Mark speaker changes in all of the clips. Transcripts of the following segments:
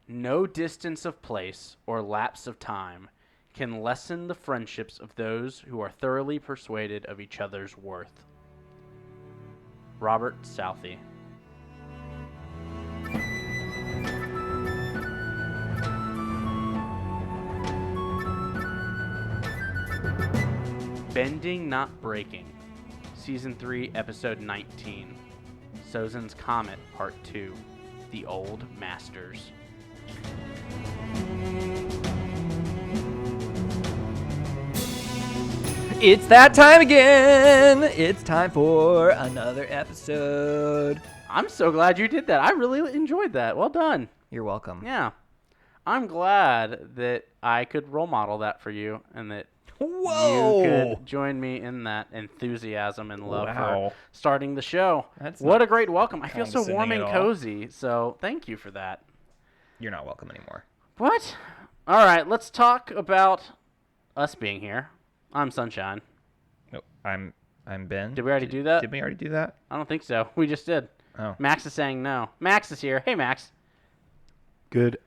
Speaker 1: No distance of place or lapse of time can lessen the friendships of those who are thoroughly persuaded of each other's worth. Robert Southey. Bending Not Breaking, Season 3, Episode 19, Sozin's Comet, Part 2, The Old Masters.
Speaker 2: It's that time again! It's time for another episode.
Speaker 1: I'm so glad you did that. I really enjoyed that. Well done.
Speaker 2: You're welcome.
Speaker 1: Yeah. I'm glad that I could role model that for you and that
Speaker 2: Whoa!
Speaker 1: you could join me in that enthusiasm and love
Speaker 2: Wow.
Speaker 1: for starting the show.
Speaker 2: That's
Speaker 1: what
Speaker 2: not
Speaker 1: a great welcome. I feel so
Speaker 2: condescending
Speaker 1: warm and
Speaker 2: at all.
Speaker 1: cozy, so thank you for that.
Speaker 2: You're not welcome anymore.
Speaker 1: What? All right, let's talk about us being here. I'm Sunshine.
Speaker 2: No, I'm Ben.
Speaker 1: Did we already do that?
Speaker 2: Did we already do that?
Speaker 1: I don't think so. We just did.
Speaker 2: Oh.
Speaker 1: Max is saying no. Max is here. Hey, Max.
Speaker 3: Good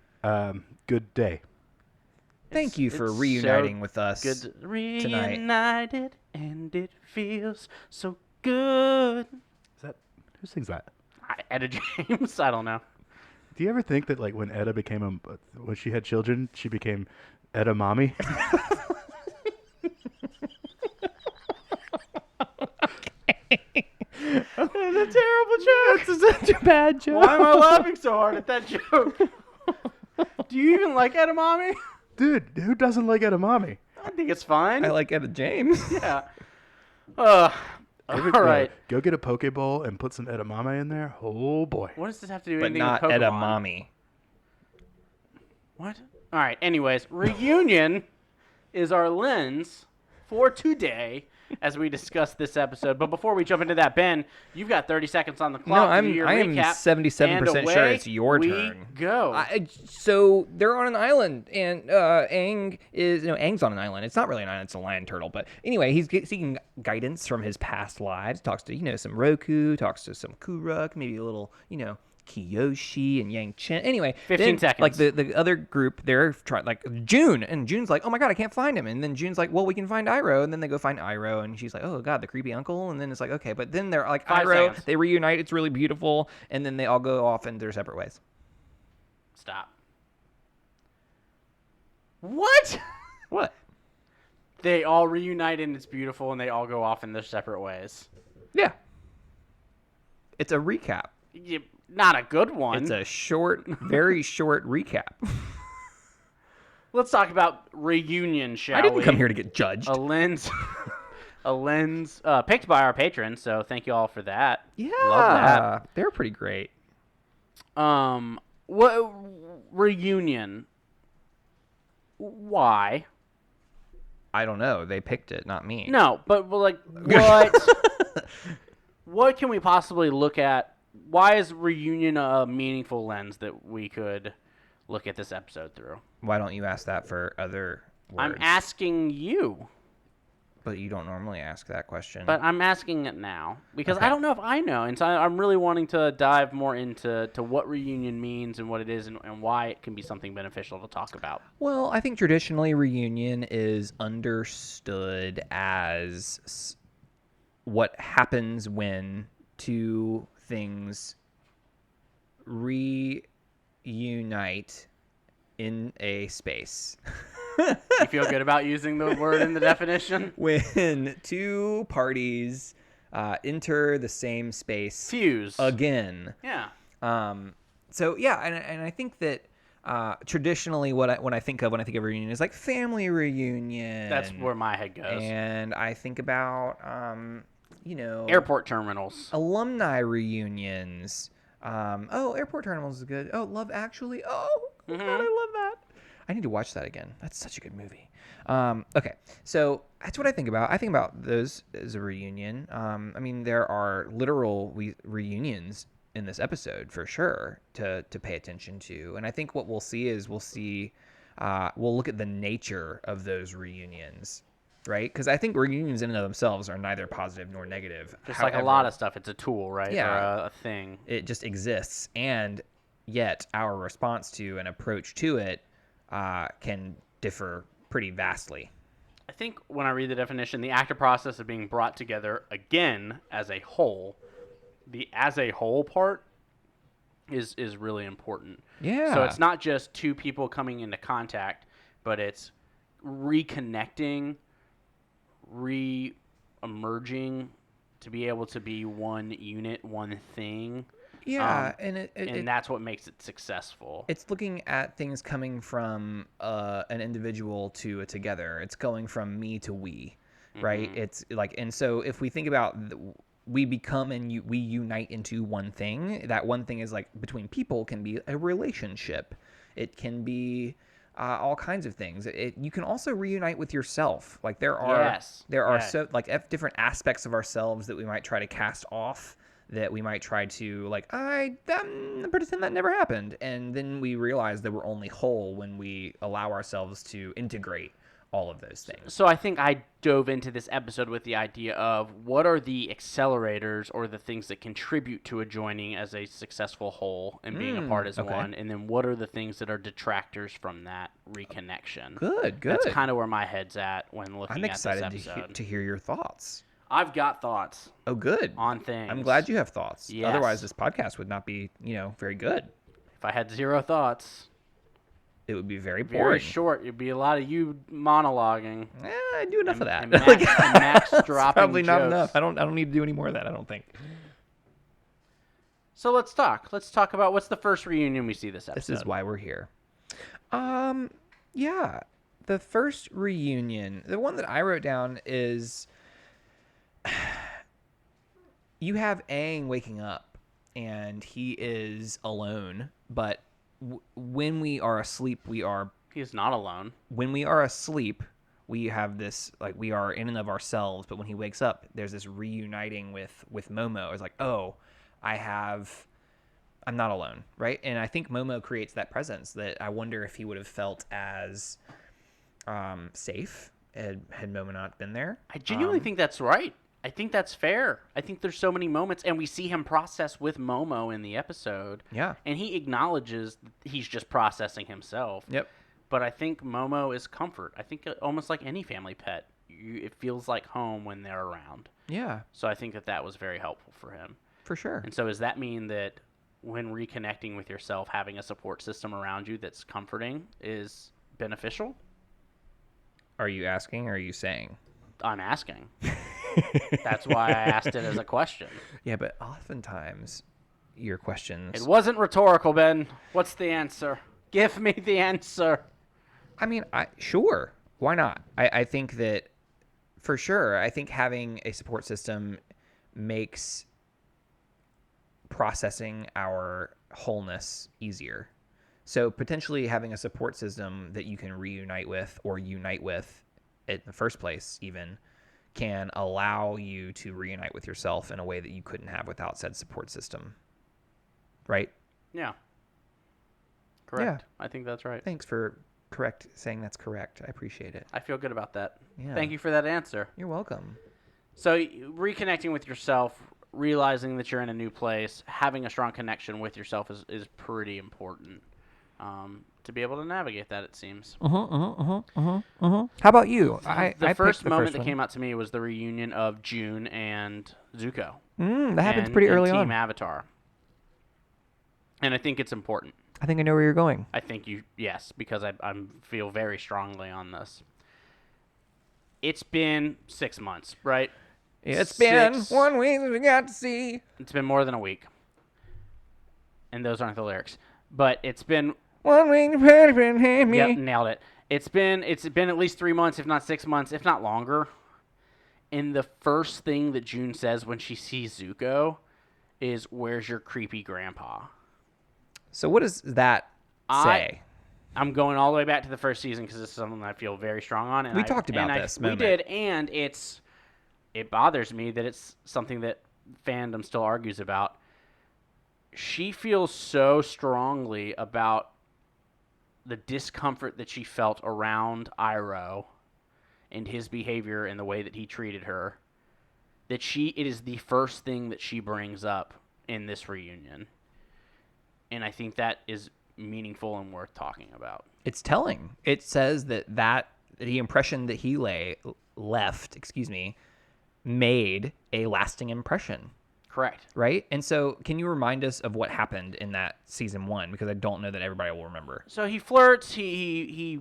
Speaker 3: day.
Speaker 2: Thank you for
Speaker 1: It's
Speaker 2: reuniting
Speaker 1: so
Speaker 2: with us.
Speaker 1: Good
Speaker 2: tonight.
Speaker 1: reunited, and it feels so good.
Speaker 3: Who sings that?
Speaker 1: Etta James. I don't know.
Speaker 3: Do you ever think that like when Etta became when she had children, she became Etta Mommy?
Speaker 1: That's a terrible joke.
Speaker 3: That's such a bad joke.
Speaker 1: Why am I laughing so hard at that joke? Do you even like edamame?
Speaker 3: Dude, who doesn't like Etta Mommy?
Speaker 1: I think it's fine.
Speaker 2: I like Etta James.
Speaker 1: Yeah. All right.
Speaker 3: Go get a Poke Bowl and put some edamame in there. Oh boy.
Speaker 1: What does this have to do with
Speaker 2: But
Speaker 1: anything
Speaker 2: not
Speaker 1: with Pokemon?
Speaker 2: Etta Mommy.
Speaker 1: What? All right. Anyways, reunion is our lens for today as we discuss this episode. But before we jump into that, Ben, you've got 30 seconds on the clock.
Speaker 2: No,
Speaker 1: to do your
Speaker 2: I am
Speaker 1: recap,
Speaker 2: 77%
Speaker 1: and
Speaker 2: sure
Speaker 1: away
Speaker 2: it's your
Speaker 1: we
Speaker 2: turn.
Speaker 1: Go.
Speaker 2: So they're on an island, and Aang's on an island. It's not really an island; it's a lion turtle. But anyway, he's seeking guidance from his past lives. Talks to some Roku, talks to some Kuruk, maybe a little Kiyoshi and Yang Chen. Anyway,
Speaker 1: 15 seconds.
Speaker 2: Like the other group, they're trying like June, and June's like, oh my god, I can't find him. And then June's like, well, we can find Iroh, and then they go find Iroh, and she's like, oh god, the creepy uncle. And then it's like, okay, but then they're like
Speaker 1: 5
Speaker 2: Iroh,
Speaker 1: seconds.
Speaker 2: they reunite. It's really beautiful, and then they all go off in their separate ways.
Speaker 1: Stop. What?
Speaker 2: What?
Speaker 1: They all reunite and it's beautiful, and they all go off in their separate ways.
Speaker 2: Yeah. It's a recap.
Speaker 1: Not a good one.
Speaker 2: It's a short, very short recap.
Speaker 1: Let's talk about reunion, shall we?
Speaker 2: I didn't come here to get judged.
Speaker 1: A lens picked by our patrons, so thank you all for that.
Speaker 2: Yeah.
Speaker 1: Love that.
Speaker 2: They're pretty great.
Speaker 1: What reunion? Why?
Speaker 2: I don't know. They picked it, not me.
Speaker 1: No, but like what? What can we possibly look at? Why is reunion a meaningful lens that we could look at this episode through?
Speaker 2: Why don't you ask that for other words?
Speaker 1: I'm asking you.
Speaker 2: But you don't normally ask that question.
Speaker 1: But I'm asking it now because
Speaker 2: Okay.
Speaker 1: I don't know if I know, and so I'm really wanting to dive more into what reunion means and what it is and why it can be something beneficial to talk about.
Speaker 2: Well, I think traditionally reunion is understood as what happens when two things reunite in a space.
Speaker 1: You feel good about using the word in the definition?
Speaker 2: When two parties enter the same space
Speaker 1: Fuse.
Speaker 2: again.
Speaker 1: Yeah.
Speaker 2: So yeah, and I think that traditionally when I think of reunion is like family reunion.
Speaker 1: That's where my head goes.
Speaker 2: And I think about
Speaker 1: Airport terminals.
Speaker 2: alumni reunions. Airport terminals is good. Oh, Love Actually. Oh, God, I love that. I need to watch that again. That's such a good movie. Okay, so that's what I think about. I think about those as a reunion. I mean, there are literal reunions in this episode for sure to pay attention to. And I think what we'll see is we'll look at the nature of those reunions, right? Because I think reunions in and of themselves are neither positive nor negative.
Speaker 1: Just like a lot of stuff, it's a tool, right?
Speaker 2: Yeah.
Speaker 1: Or a thing.
Speaker 2: It just exists. And yet our response to and approach to it can differ pretty vastly.
Speaker 1: I think when I read the definition, the active process of being brought together again as a whole, the as a whole part is really important.
Speaker 2: Yeah.
Speaker 1: So it's not just two people coming into contact, but it's reconnecting, re-emerging to be able to be one unit, one thing.
Speaker 2: Yeah,
Speaker 1: and that's what makes it successful.
Speaker 2: It's looking at things coming from an individual to a together. It's going from me to we, right? It's like, and so if we think about we become and we unite into one thing, that one thing is like between people can be a relationship. It can be all kinds of things. You can also reunite with yourself. Like there are so like different aspects of ourselves that we might try to cast off, that we might try to like, pretend that never happened. And then we realize that we're only whole when we allow ourselves to integrate all of those things.
Speaker 1: So I think I dove into this episode with the idea of what are the accelerators or the things that contribute to a joining as a successful whole and being a part as one, and then what are the things that are detractors from that reconnection.
Speaker 2: Good.
Speaker 1: That's kind of where my head's at when looking
Speaker 2: I'm
Speaker 1: at this
Speaker 2: excited
Speaker 1: episode.
Speaker 2: to hear your thoughts.
Speaker 1: I've got thoughts.
Speaker 2: Oh, good.
Speaker 1: On things.
Speaker 2: I'm glad you have thoughts.
Speaker 1: Yes.
Speaker 2: Otherwise, this podcast would not be, very good.
Speaker 1: If I had zero thoughts,
Speaker 2: it would be very boring.
Speaker 1: Very short. It'd be a lot of you monologuing.
Speaker 2: I do enough of that.
Speaker 1: And Max dropping
Speaker 2: probably not
Speaker 1: jokes.
Speaker 2: enough. I don't need to do any more of that, I don't think.
Speaker 1: So let's talk. Let's talk about what's the first reunion we see this episode.
Speaker 2: This is why we're here. Yeah. The first reunion, the one that I wrote down is you have Aang waking up and he is alone, but when we are asleep,
Speaker 1: He's not alone.
Speaker 2: When we are asleep, we have this, like, we are in and of ourselves, but when he wakes up, there's this reuniting with Momo. It's like, oh, I'm not alone, right? And I think Momo creates that presence that I wonder if he would have felt as safe had Momo not been there.
Speaker 1: I genuinely think that's right. I think that's fair. I think there's so many moments, and we see him process with Momo in the episode.
Speaker 2: Yeah.
Speaker 1: And he acknowledges he's just processing himself.
Speaker 2: Yep.
Speaker 1: But I think Momo is comfort. I think almost like any family pet, it feels like home when they're around.
Speaker 2: Yeah.
Speaker 1: So I think that was very helpful for him.
Speaker 2: For sure.
Speaker 1: And so does that mean that when reconnecting with yourself, having a support system around you that's comforting is beneficial?
Speaker 2: Are you asking or are you saying?
Speaker 1: I'm asking. That's why I asked it as a question.
Speaker 2: Yeah, but oftentimes your questions...
Speaker 1: It wasn't rhetorical, Ben. What's the answer? Give me the answer.
Speaker 2: I mean, sure. Why not? I think that, for sure, I think having a support system makes processing our wholeness easier. So potentially having a support system that you can reunite with or unite with in the first place even can allow you to reunite with yourself in a way that you couldn't have without said support system. Right?
Speaker 1: Yeah. Correct.
Speaker 2: Yeah.
Speaker 1: I think that's right.
Speaker 2: Thanks for saying that's correct. I appreciate it.
Speaker 1: I feel good about that.
Speaker 2: Yeah.
Speaker 1: Thank you for that answer.
Speaker 2: You're welcome.
Speaker 1: So reconnecting with yourself, realizing that you're in a new place, having a strong connection with yourself is pretty important to be able to navigate that, it seems.
Speaker 2: How about you?
Speaker 1: The first moment that came out to me was the reunion of June and Zuko.
Speaker 2: That happens pretty early on.
Speaker 1: Team Avatar. And I think it's important.
Speaker 2: I think I know where you're going.
Speaker 1: I think yes, because I feel very strongly on this. It's been 6 months, right?
Speaker 2: It's been 1 week that we got to see.
Speaker 1: It's been more than a week. And those aren't the lyrics. But it's been
Speaker 2: 1 week to hate me.
Speaker 1: Yep, nailed it. It's been at least 3 months, if not 6 months, if not longer. And the first thing that June says when she sees Zuko is, "Where's your creepy grandpa?"
Speaker 2: So what does that say?
Speaker 1: I'm going all the way back to the first season because it's something I feel very strong on. And
Speaker 2: we talked about this moment.
Speaker 1: We did, and it bothers me that it's something that fandom still argues about. She feels so strongly about the discomfort that she felt around Iroh and his behavior and the way that he treated her that it is the first thing that she brings up in this reunion. and I think that is meaningful and worth talking about.
Speaker 2: It's telling. It says that the impression that he left, made a lasting impression.
Speaker 1: Correct.
Speaker 2: Right? And so can you remind us of what happened in that season 1? Because I don't know that everybody will remember.
Speaker 1: So he flirts, he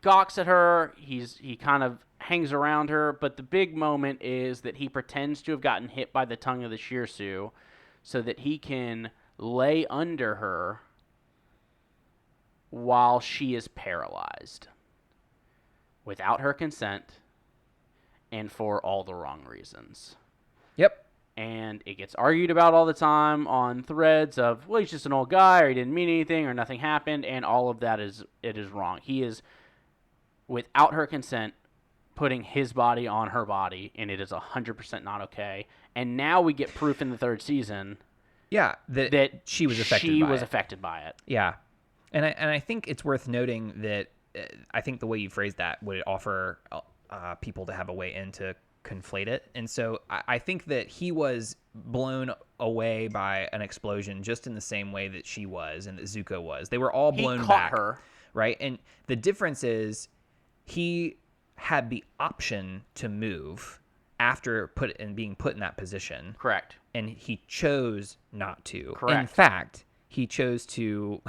Speaker 1: gawks at her, he kind of hangs around her, but the big moment is that he pretends to have gotten hit by the tongue of the Shirsu so that he can lay under her while she is paralyzed without her consent and for all the wrong reasons.
Speaker 2: Yep.
Speaker 1: And it gets argued about all the time on threads of, well, he's just an old guy, or he didn't mean anything, or nothing happened, and all of that is wrong. He is, without her consent, putting his body on her body, and it is 100% not okay. And now we get proof in the 3rd season
Speaker 2: that she was affected by it. Yeah. And I think it's worth noting that I think the way you phrased that would offer people to have a way in to conflate it. And so I think that he was blown away by an explosion just in the same way that she was and that Zuko was. They were all blown back. He caught her. Right? And the difference is he had the option to move after being put in that position.
Speaker 1: Correct.
Speaker 2: And he chose not to.
Speaker 1: Correct.
Speaker 2: In fact, he chose to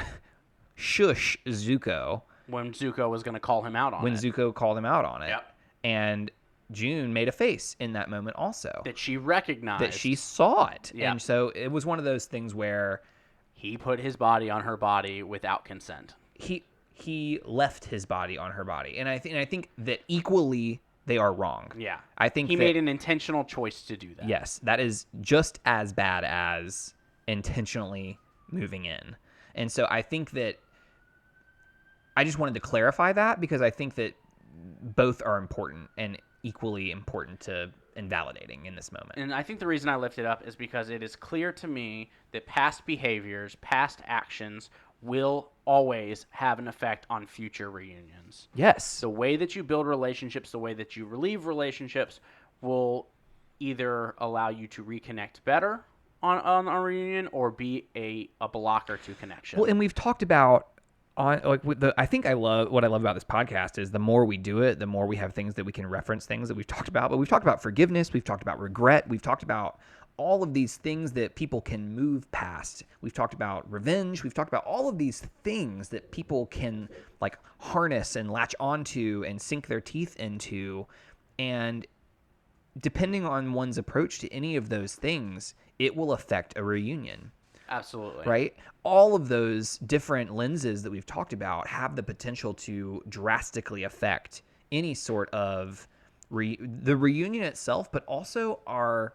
Speaker 2: shush Zuko.
Speaker 1: When Zuko was going to call him out on it.
Speaker 2: Zuko called him out on it.
Speaker 1: Yep.
Speaker 2: And June made a face in that moment also.
Speaker 1: That she recognized.
Speaker 2: That she saw it.
Speaker 1: Yeah.
Speaker 2: And so it was one of those things where
Speaker 1: he put his body on her body without consent.
Speaker 2: He left his body on her body. And I think that equally they are wrong.
Speaker 1: Yeah.
Speaker 2: I think
Speaker 1: he made an intentional choice to do that.
Speaker 2: Yes. That is just as bad as intentionally moving in. And so I think that I just wanted to clarify that because I think that both are important and equally important to invalidating in this moment.
Speaker 1: And I think the reason I lift it up is because it is clear to me that past behaviors, past actions will always have an effect on future reunions.
Speaker 2: Yes.
Speaker 1: The way that you build relationships, the way that you relieve relationships will either allow you to reconnect better on a reunion or be a blocker to connection.
Speaker 2: Well, and we've talked about I think what I love about this podcast is the more we do it, the more we have things that we can reference things that we've talked about. But we've talked about forgiveness, we've talked about regret, we've talked about all of these things that people can move past. We've talked about revenge, we've talked about all of these things that people can like harness and latch onto and sink their teeth into. And depending on one's approach to any of those things, it will affect a reunion.
Speaker 1: Absolutely.
Speaker 2: Right? All of those different lenses that we've talked about have the potential to drastically affect any sort of the reunion itself, but also our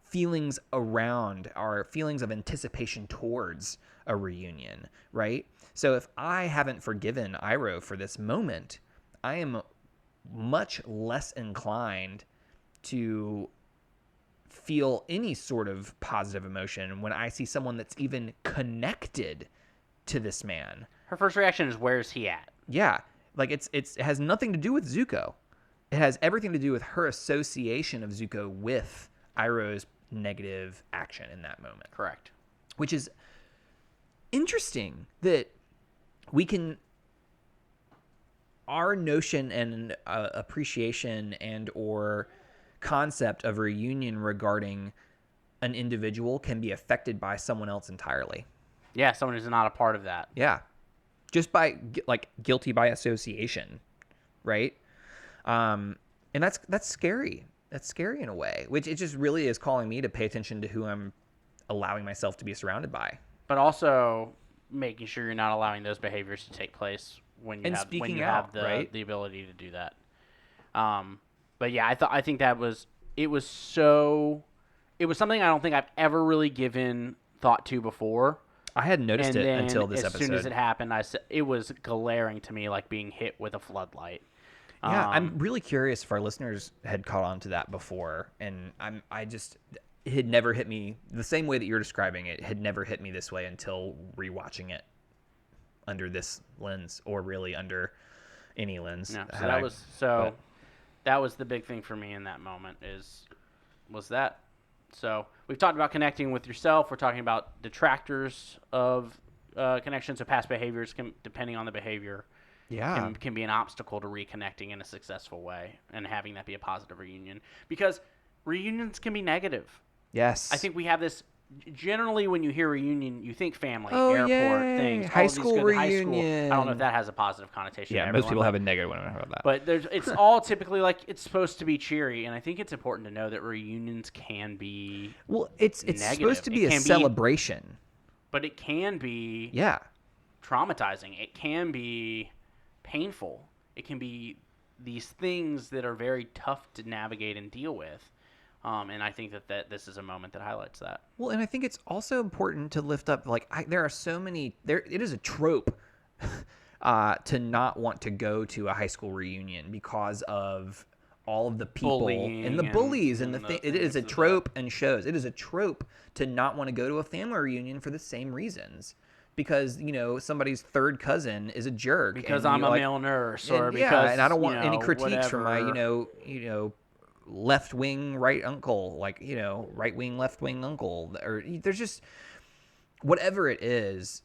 Speaker 2: feelings around, our feelings of anticipation towards a reunion, right? So if I haven't forgiven Iroh for this moment, I am much less inclined to feel any sort of positive emotion when I see someone that's even connected to this man.
Speaker 1: Her first reaction is, where's he at?
Speaker 2: Yeah. Like it has nothing to do with Zuko. It has everything to do with her association of Zuko with Iroh's negative action in that moment.
Speaker 1: Correct.
Speaker 2: Which is interesting that we can, our notion and appreciation and or concept of reunion regarding an individual can be affected by someone else entirely.
Speaker 1: Yeah, someone who's not a part of that.
Speaker 2: Yeah. Just by like guilty by association, right? And that's scary. That's scary in a way, which it just really is calling me to pay attention to who I'm allowing myself to be surrounded by.
Speaker 1: But also making sure you're not allowing those behaviors to take place when you have the ability to do that. But yeah, I think that was something I don't think I've ever really given thought to before.
Speaker 2: I hadn't noticed it until this episode.
Speaker 1: As soon as it happened, it was glaring to me like being hit with a floodlight.
Speaker 2: Yeah, I'm really curious if our listeners had caught on to that before, and it had never hit me the same way that you're describing it. Had never hit me this way until rewatching it under this lens, or really under any lens.
Speaker 1: Yeah, that was the big thing for me in that moment was that. So we've talked about connecting with yourself. We're talking about detractors of connections. So past behaviors, depending on the behavior, can be an obstacle to reconnecting in a successful way and having that be a positive reunion. Because reunions can be negative.
Speaker 2: Yes.
Speaker 1: I think we have this. Generally, when you hear reunion, you think family,
Speaker 2: Oh,
Speaker 1: airport,
Speaker 2: yay.
Speaker 1: things,
Speaker 2: High
Speaker 1: all these
Speaker 2: school
Speaker 1: good high school. I don't know
Speaker 2: reunion.
Speaker 1: if that has a positive connotation.
Speaker 2: Yeah,
Speaker 1: to
Speaker 2: most
Speaker 1: everyone,
Speaker 2: people have a negative one about that.
Speaker 1: But it's all typically like it's supposed to be cheery, and I think it's important to know that reunions can be
Speaker 2: it's
Speaker 1: negative.
Speaker 2: supposed to be
Speaker 1: It
Speaker 2: a
Speaker 1: can be-
Speaker 2: celebration.
Speaker 1: but it can be
Speaker 2: Yeah.
Speaker 1: traumatizing. It can be painful. It can be these things that are very tough to navigate and deal with. And I think that this is a moment that highlights that.
Speaker 2: Well, and I think it's also important to lift up, like, there are so many, it is a trope to not want to go to a high school reunion because of all of the people
Speaker 1: Bullying
Speaker 2: and the bullies and
Speaker 1: and
Speaker 2: the
Speaker 1: the
Speaker 2: thing. It is a
Speaker 1: things of
Speaker 2: trope and shows. It is a trope to not want to go to a family reunion for the same reasons. Because, somebody's third cousin is a jerk.
Speaker 1: Because
Speaker 2: and
Speaker 1: I'm
Speaker 2: you're
Speaker 1: a
Speaker 2: like,
Speaker 1: male nurse,
Speaker 2: and,
Speaker 1: or
Speaker 2: yeah,
Speaker 1: because
Speaker 2: and I don't want any critiques from my,
Speaker 1: whatever.
Speaker 2: left wing right uncle, like, right wing left wing uncle, or there's just whatever it is.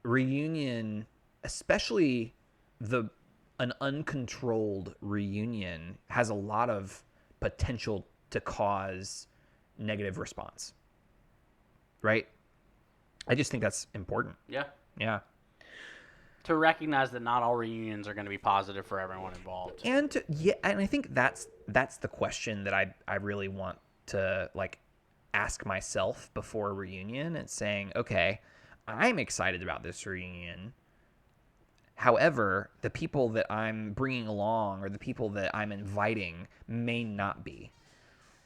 Speaker 2: Reunion, especially an uncontrolled reunion, has a lot of potential to cause negative response, right? I just think that's important.
Speaker 1: Yeah. To recognize that not all reunions are going to be positive for everyone involved.
Speaker 2: And I think that's the question that I really want to, like, ask myself before a reunion, and saying, okay, I'm excited about this reunion. However, the people that I'm bringing along or the people that I'm inviting may not be.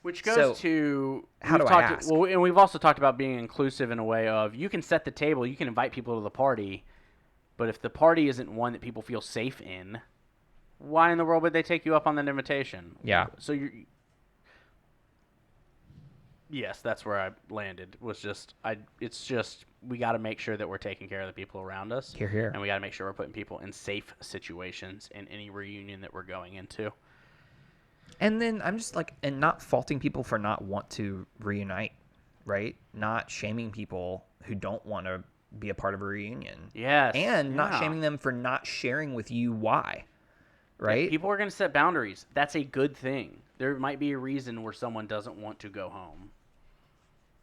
Speaker 1: Which goes to
Speaker 2: how do I ask?
Speaker 1: Well, and we've also talked about being inclusive in a way of you can set the table, you can invite people to the party, but if the party isn't one that people feel safe in, why in the world would they take you up on that invitation?
Speaker 2: Yeah.
Speaker 1: So yes, that's where I landed. It's just we got to make sure that we're taking care of the people around us.
Speaker 2: Hear, hear.
Speaker 1: And we got to make sure we're putting people in safe situations in any reunion that we're going into.
Speaker 2: And then I'm just like, and not faulting people for not want to reunite, right? Not shaming people who don't want to be a part of a reunion.
Speaker 1: Yes.
Speaker 2: And not shaming them for not sharing with you why, right?
Speaker 1: Yeah, people are going to set boundaries. That's a good thing. There might be a reason where someone doesn't want to go home.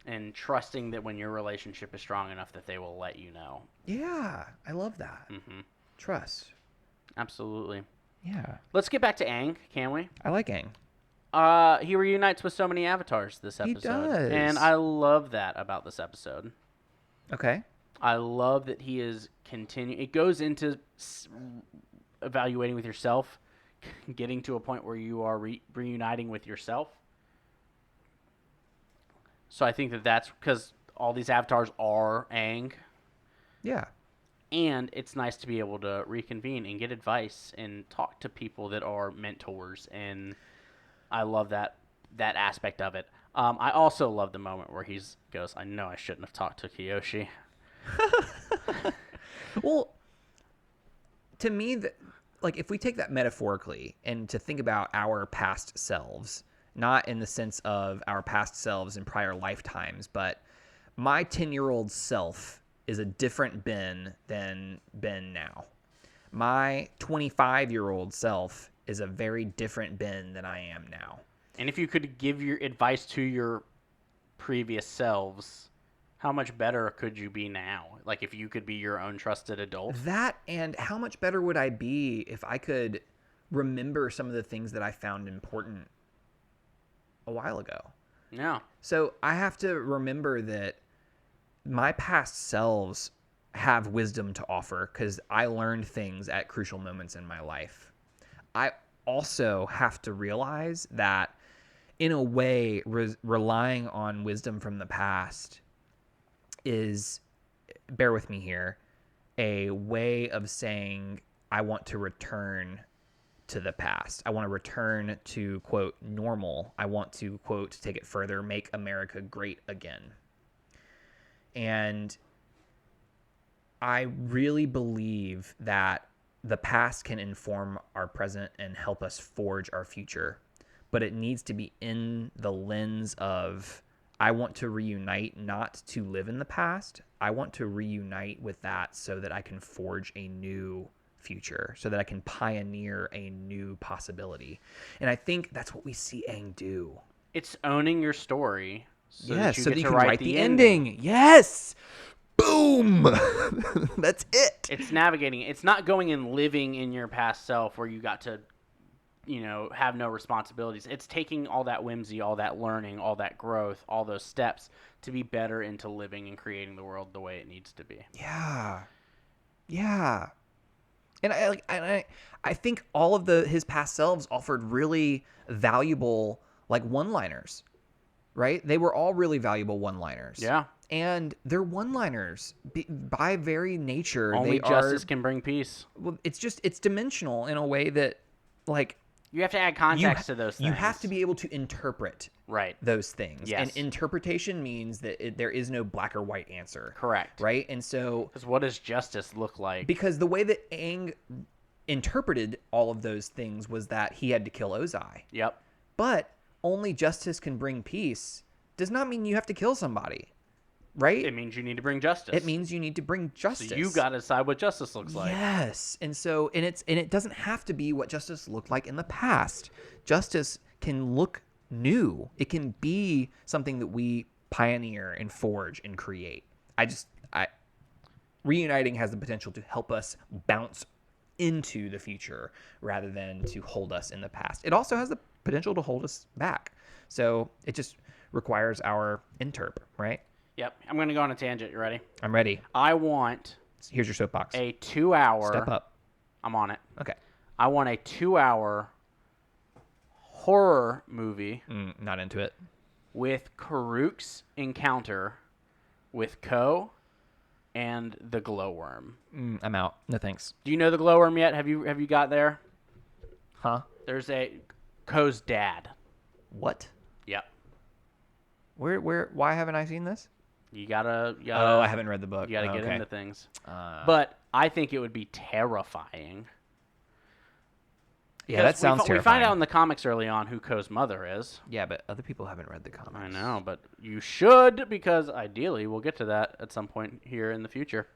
Speaker 1: And trusting that when your relationship is strong enough that they will let you know.
Speaker 2: Yeah, I love that.
Speaker 1: Mm-hmm.
Speaker 2: Trust.
Speaker 1: Absolutely.
Speaker 2: Yeah.
Speaker 1: Let's get back to Aang, can we?
Speaker 2: I like Aang.
Speaker 1: He reunites with so many avatars this episode.
Speaker 2: He does.
Speaker 1: And I love that about this episode.
Speaker 2: Okay.
Speaker 1: I love that he is continuing. It goes into evaluating with yourself, getting to a point where you are reuniting with yourself. So I think that's because all these avatars are Aang.
Speaker 2: Yeah.
Speaker 1: And it's nice to be able to reconvene and get advice and talk to people that are mentors. And I love that aspect of it. I also love the moment where he goes, I know I shouldn't have talked to Kyoshi.
Speaker 2: Well, to me, like, if we take that metaphorically and to think about our past selves, not in the sense of our past selves in prior lifetimes, but my 10-year-old self is a different Ben than Ben now. My 25-year-old self is a very different Ben than I am now.
Speaker 1: And if you could give your advice to your previous selves, how much better could you be now? Like, if you could be your own trusted adult?
Speaker 2: That, and how much better would I be if I could remember some of the things that I found important a while ago?
Speaker 1: Yeah.
Speaker 2: So I have to remember that my past selves have wisdom to offer because I learned things at crucial moments in my life. I also have to realize that, in a way, relying on wisdom from the past is, bear with me here, a way of saying I want to return to the past. I want to return to, quote, normal. I want to, quote, take it further, make America great again. And I really believe that the past can inform our present and help us forge our future, but it needs to be in the lens of I want to reunite not to live in the past. I want to reunite with that so that I can forge a new future, so that I can pioneer a new possibility. And I think that's what we see Aang do.
Speaker 1: It's owning your story.
Speaker 2: Yes, so that you
Speaker 1: get
Speaker 2: can
Speaker 1: to
Speaker 2: write the ending. Yes. Boom. That's it.
Speaker 1: It's navigating. It's not going and living in your past self where you got to, have no responsibilities. It's taking all that whimsy, all that learning, all that growth, all those steps to be better into living and creating the world the way it needs to be.
Speaker 2: Yeah. Yeah. And I think all of his past selves offered really valuable one-liners, right? They were all really valuable one-liners.
Speaker 1: Yeah.
Speaker 2: And they're one-liners by very nature.
Speaker 1: Only justice can bring peace.
Speaker 2: Well, it's dimensional in a way that
Speaker 1: you have to add context to those things.
Speaker 2: You have to be able to interpret those things.
Speaker 1: Yes.
Speaker 2: And interpretation means that there is no black or white answer.
Speaker 1: Correct.
Speaker 2: Right? And so...
Speaker 1: Because what does justice look like?
Speaker 2: Because the way that Aang interpreted all of those things was that he had to kill Ozai.
Speaker 1: Yep.
Speaker 2: But only justice can bring peace does not mean you have to kill somebody. Right?
Speaker 1: It means you need to bring justice.
Speaker 2: It means you need to bring justice.
Speaker 1: So you got to decide what justice looks like.
Speaker 2: Yes. And so it doesn't have to be what justice looked like in the past. Justice can look new. It can be something that we pioneer and forge and create. Reuniting has the potential to help us bounce into the future rather than to hold us in the past. It also has the potential to hold us back. So it just requires our interp, right?
Speaker 1: Yep. I'm going to go on a tangent. You ready?
Speaker 2: I'm ready.
Speaker 1: I want
Speaker 2: Here's your soapbox.
Speaker 1: a 2-hour...
Speaker 2: Step up.
Speaker 1: I'm on it.
Speaker 2: Okay.
Speaker 1: I want a 2-hour horror movie
Speaker 2: Not into it.
Speaker 1: with Karuk's encounter with Ko and the glowworm.
Speaker 2: I'm out. No thanks.
Speaker 1: Do you know the glowworm yet? Have you got there?
Speaker 2: Huh?
Speaker 1: There's Ko's dad.
Speaker 2: What?
Speaker 1: Yep.
Speaker 2: Why haven't I seen this?
Speaker 1: You gotta.
Speaker 2: Oh, I haven't read the book.
Speaker 1: You gotta get
Speaker 2: Okay.
Speaker 1: into things. But I think it would be terrifying.
Speaker 2: Yeah, that
Speaker 1: Because
Speaker 2: sounds
Speaker 1: We
Speaker 2: terrifying.
Speaker 1: find out in the comics early on who Ko's mother is.
Speaker 2: Yeah, but other people haven't read the comics.
Speaker 1: I know, but you should, because ideally we'll get to that at some point here in the future.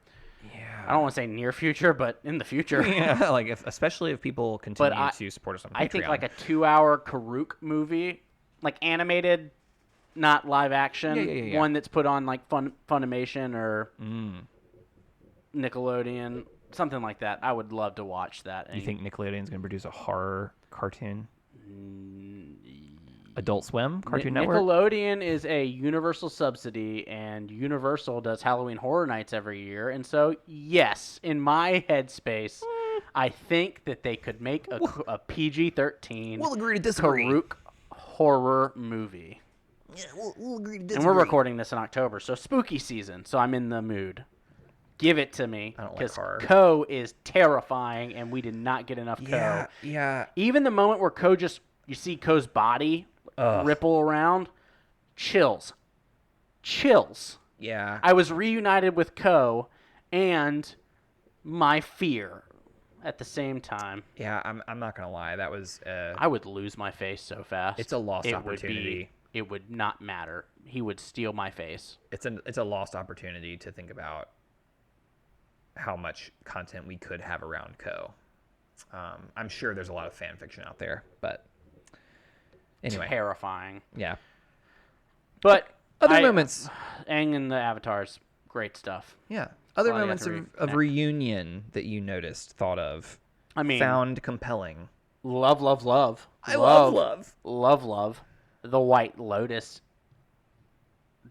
Speaker 2: Yeah.
Speaker 1: I don't want to say near future, but in the future.
Speaker 2: Yeah, especially if people continue to support us on Patreon.
Speaker 1: I think like a 2-hour Karuk movie, like animated, not live action.
Speaker 2: Yeah.
Speaker 1: One that's put on like Funimation or Nickelodeon, something like that. I would love to watch that.
Speaker 2: You think Nickelodeon's going to produce a horror cartoon? Adult Swim Cartoon Network?
Speaker 1: Nickelodeon is a Universal subsidy, and Universal does Halloween Horror Nights every year. And so, yes, in my headspace, I think that they could make a PG-13
Speaker 2: We'll agree to disagree.
Speaker 1: Karuk horror movie.
Speaker 2: Yeah, we'll agree to
Speaker 1: And
Speaker 2: disagree.
Speaker 1: we're recording this in October, so spooky season, so I'm in the mood. Give it to me.
Speaker 2: I don't like horror.
Speaker 1: Ko is terrifying, and we did not get enough Ko.
Speaker 2: Yeah.
Speaker 1: Even the moment where you see Ko's body ripple around, chills.
Speaker 2: Yeah.
Speaker 1: I was reunited with Ko and my fear at the same time.
Speaker 2: Yeah, I'm not going to lie. That was...
Speaker 1: I would lose my face so fast.
Speaker 2: It's a lost opportunity.
Speaker 1: It would not matter. He would steal my face.
Speaker 2: It's a lost opportunity to think about how much content we could have around Ko. I'm sure there's a lot of fan fiction out there, but anyway.
Speaker 1: Terrifying.
Speaker 2: Yeah.
Speaker 1: But
Speaker 2: Other moments.
Speaker 1: Aang and the Avatars, great stuff.
Speaker 2: Yeah. Other
Speaker 1: Well, I got
Speaker 2: moments
Speaker 1: to
Speaker 2: of reunion that you noticed, thought of,
Speaker 1: I mean,
Speaker 2: found compelling.
Speaker 1: love.
Speaker 2: I love love.
Speaker 1: Love. The White Lotus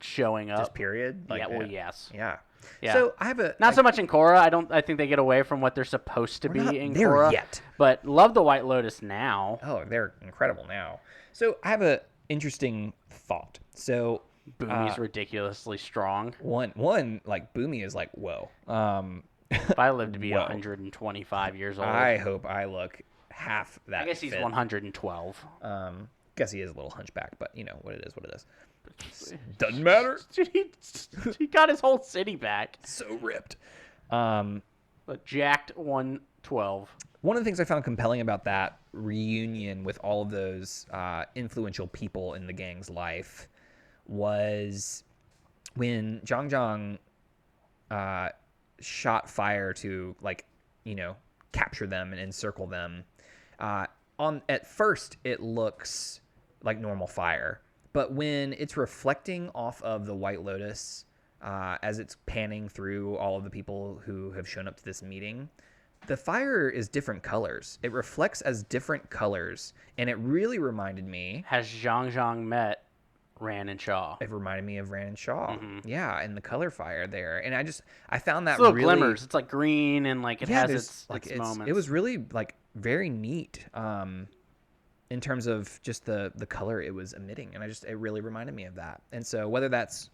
Speaker 1: showing up.
Speaker 2: Just period?
Speaker 1: Yeah, well, yes.
Speaker 2: Yeah.
Speaker 1: Yeah.
Speaker 2: So I have
Speaker 1: Not so much in Korra. I think they get away from what they're supposed to be
Speaker 2: not
Speaker 1: in
Speaker 2: there
Speaker 1: Korra.
Speaker 2: yet.
Speaker 1: But love the White Lotus now.
Speaker 2: Oh, they're incredible now. So I have a interesting thought. So
Speaker 1: Boomy's ridiculously strong.
Speaker 2: one like Boomy is like, whoa.
Speaker 1: If I live to be
Speaker 2: Whoa.
Speaker 1: 125 years old,
Speaker 2: I hope I look half that.
Speaker 1: I guess he's
Speaker 2: fit.
Speaker 1: 112.
Speaker 2: Guess he is a little hunchback, but you know what it is. Doesn't matter.
Speaker 1: Dude, he got his whole city back.
Speaker 2: So ripped.
Speaker 1: But jacked 112.
Speaker 2: One of the things I found compelling about that reunion with all of those influential people in the gang's life was when Zhang shot fire to, like, capture them and encircle them. At first, it looks like normal fire, but when it's reflecting off of the White Lotus, as it's panning through all of the people who have shown up to this meeting, the fire is different colors. It reflects as different colors, and it really reminded me.
Speaker 1: Has Zhang met Ran and Shaw?
Speaker 2: It reminded me of Ran and Shaw.
Speaker 1: Mm-hmm.
Speaker 2: Yeah, and the color fire there. And I found that
Speaker 1: It's little
Speaker 2: really
Speaker 1: glimmers. It's like green and like it has its moments.
Speaker 2: It was really like very neat in terms of just the color it was emitting, and it really reminded me of that. And so whether that's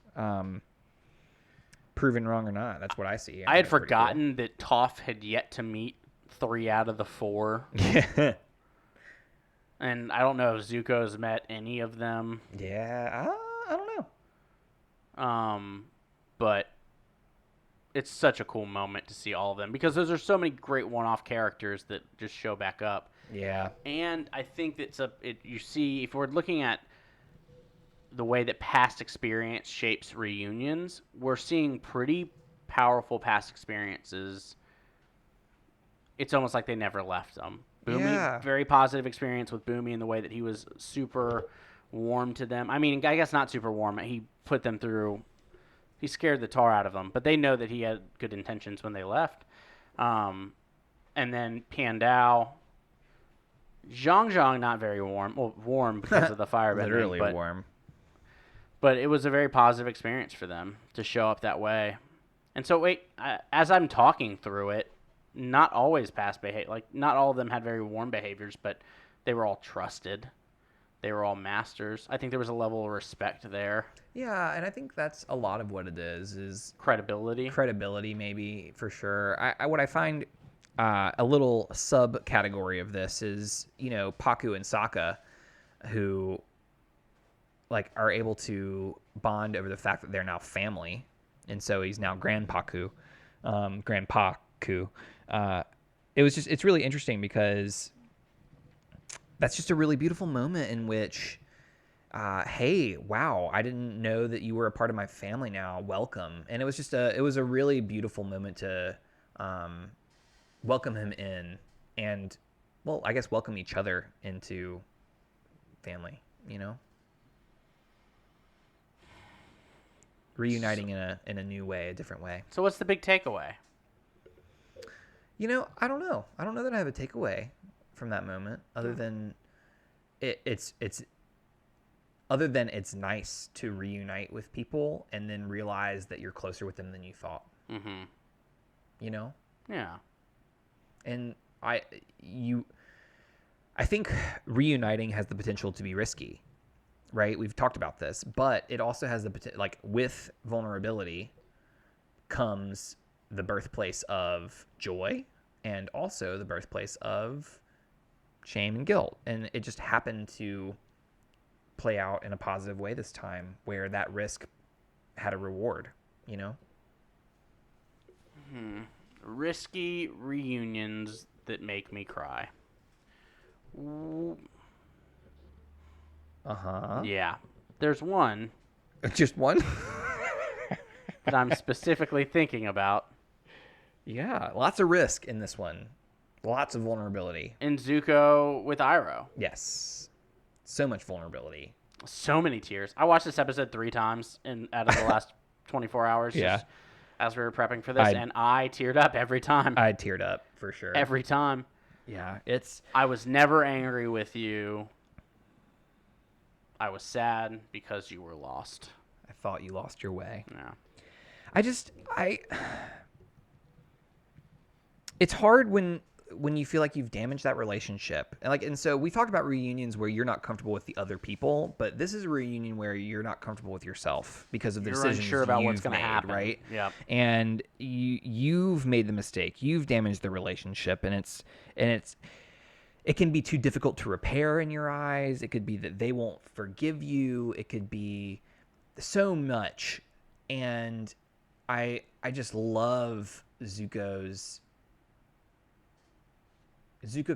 Speaker 2: proven wrong or not, that's what I see.
Speaker 1: I had forgotten that Toph had yet to meet 3 out of the 4.
Speaker 2: Yeah.
Speaker 1: And I don't know if Zuko's met any of them.
Speaker 2: Yeah, I don't know.
Speaker 1: But it's such a cool moment to see all of them because those are so many great one-off characters that just show back up.
Speaker 2: Yeah.
Speaker 1: And I think you see, if we're looking at the way that past experience shapes reunions, we're seeing pretty powerful past experiences. It's almost like they never left them. Boomy, very positive experience with Boomy in the way that he was super warm to them. I mean, I guess not super warm. He put them through. He scared the tar out of them, but they know that he had good intentions when they left. And then Pandao, Zhang not very warm. Well, warm because of the firebending.
Speaker 2: Literally warm.
Speaker 1: But it was a very positive experience for them to show up that way. And so, as I'm talking through it, not always past behavior. Like, not all of them had very warm behaviors, but they were all trusted. They were all masters. I think there was a level of respect there.
Speaker 2: Yeah, and I think that's a lot of what it is
Speaker 1: credibility.
Speaker 2: Credibility, maybe, for sure. What I find a little subcategory of this is, Paku and Sokka, who, like, are able to bond over the fact that they're now family. And so he's now Grandpaku. It's really interesting because that's just a really beautiful moment in which, hey, wow, I didn't know that you were a part of my family now. Welcome. And it was a really beautiful moment to welcome him in and, well, I guess welcome each other into family, reuniting in a new way, a different way.
Speaker 1: So what's the big takeaway?
Speaker 2: I don't know. I don't know that I have a takeaway from that moment other than it's nice to reunite with people and then realize that you're closer with them than you thought.
Speaker 1: Mm-hmm.
Speaker 2: Yeah. And I think reuniting has the potential to be risky, right? We've talked about this, but it also has the potential, like, with vulnerability comes the birthplace of joy and also the birthplace of shame and guilt. And it just happened to play out in a positive way this time where that risk had a reward,
Speaker 1: Risky reunions that make me cry.
Speaker 2: Uh-huh.
Speaker 1: Yeah. There's one.
Speaker 2: Just one?
Speaker 1: that I'm specifically thinking about.
Speaker 2: Yeah, lots of risk in this one. Lots of vulnerability.
Speaker 1: And Zuko with Iroh.
Speaker 2: Yes. So much vulnerability.
Speaker 1: So many tears. I watched this episode 3 times out of the last 24 hours.
Speaker 2: Yeah.
Speaker 1: Just as we were prepping for this, and I teared up every time.
Speaker 2: I teared up, for sure.
Speaker 1: Every time.
Speaker 2: Yeah,
Speaker 1: I was never angry with you. I was sad because you were lost.
Speaker 2: I thought you lost your way.
Speaker 1: Yeah.
Speaker 2: It's hard when you feel like you've damaged that relationship. And so we talked about reunions where you're not comfortable with the other people, but this is a reunion where you're not comfortable with yourself because of the decisions
Speaker 1: unsure about what's
Speaker 2: going to
Speaker 1: happen,
Speaker 2: right?
Speaker 1: Yeah.
Speaker 2: And you've made the mistake. You've damaged the relationship, and it can be too difficult to repair in your eyes. It could be that they won't forgive you. It could be so much. And I just love Zuko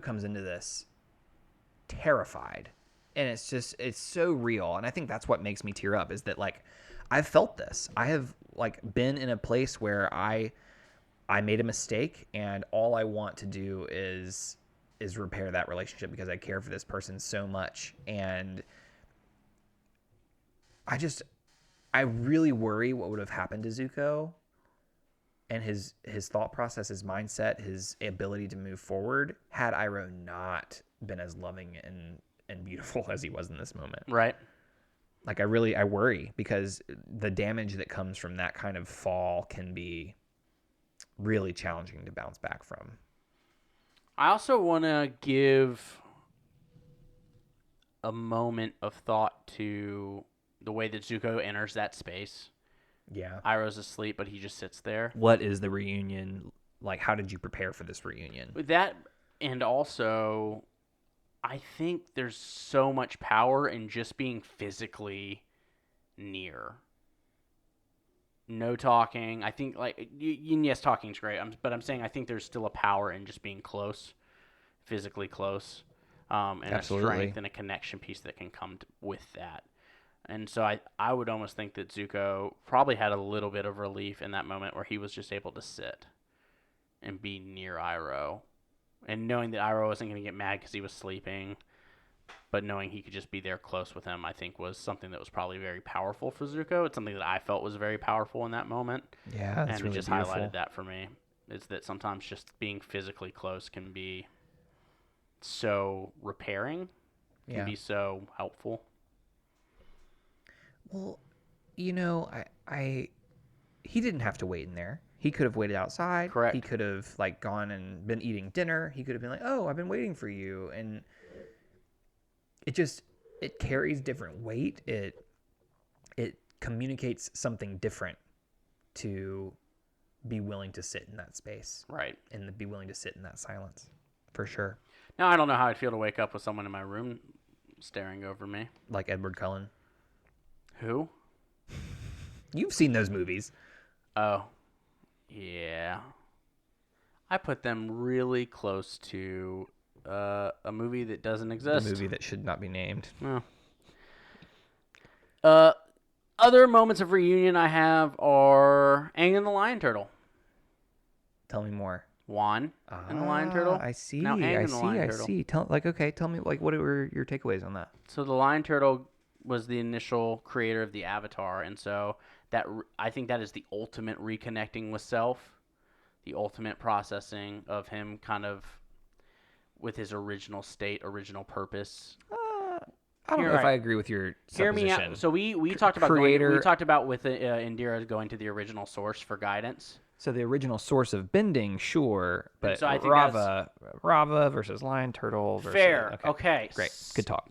Speaker 2: comes into this terrified and it's so real, and I think that's what makes me tear up, is that like I've felt this. I have like been in a place where I made a mistake, and all I want to do is repair that relationship because I care for this person so much. And I really worry what would have happened to Zuko and his thought process, his mindset, his ability to move forward had Iroh not been as loving and beautiful as he was in this moment.
Speaker 1: Right.
Speaker 2: Like I worry, because the damage that comes from that kind of fall can be really challenging to bounce back from.
Speaker 1: I also want to give a moment of thought to the way that Zuko enters that space.
Speaker 2: Yeah.
Speaker 1: Iroh's asleep, but he just sits there.
Speaker 2: What is the reunion like? How did you prepare for this reunion?
Speaker 1: With that, and also, I think there's so much power in just being physically near. No talking. I think, like, yes, talking's great. But I'm saying I think there's still a power in just being close, physically close, and
Speaker 2: Absolutely.
Speaker 1: a strength and a connection piece that can come with that. And so I would almost think that Zuko probably had a little bit of relief in that moment where he was just able to sit and be near Iroh. And knowing that Iroh wasn't going to get mad because he was sleeping, but knowing he could just be there close with him, I think was something that was probably very powerful for Zuko. It's something that I felt was very powerful in that moment.
Speaker 2: Yeah, that's
Speaker 1: and
Speaker 2: really
Speaker 1: it just
Speaker 2: beautiful.
Speaker 1: highlighted that for me, is that sometimes just being physically close can be so repairing, can be so helpful.
Speaker 2: Well, you know, he didn't have to wait in there. He could have waited outside.
Speaker 1: Correct.
Speaker 2: He could have like gone and been eating dinner. He could have been like, "Oh, I've been waiting for you." And it carries different weight. It communicates something different to be willing to sit in that space.
Speaker 1: Right.
Speaker 2: And be willing to sit in that silence. For sure.
Speaker 1: Now, I don't know how I'd feel to wake up with someone in my room staring over me.
Speaker 2: Like Edward Cullen.
Speaker 1: Who?
Speaker 2: You've seen those movies.
Speaker 1: Oh, yeah. I put them really close to a movie that doesn't exist.
Speaker 2: A movie that should not be named.
Speaker 1: Oh. Other moments of reunion I have are Aang and the Lion Turtle.
Speaker 2: Tell me more.
Speaker 1: Juan and the Lion Turtle.
Speaker 2: I see.
Speaker 1: Now Aang
Speaker 2: I
Speaker 1: and the Lion Turtle.
Speaker 2: see. Tell me like what were your takeaways on that?
Speaker 1: So the Lion Turtle was the initial creator of the Avatar, and so I think that is the ultimate reconnecting with self, the ultimate processing of him kind of with his original state, original purpose.
Speaker 2: I don't know if I agree with your
Speaker 1: Hear
Speaker 2: supposition.
Speaker 1: me out. So we talked about we talked about with Indira going to the original source for guidance.
Speaker 2: So the original source of bending, sure, but
Speaker 1: so I think
Speaker 2: Rava versus Lion Turtle. Versus,
Speaker 1: fair. Okay.
Speaker 2: Great. Good talk.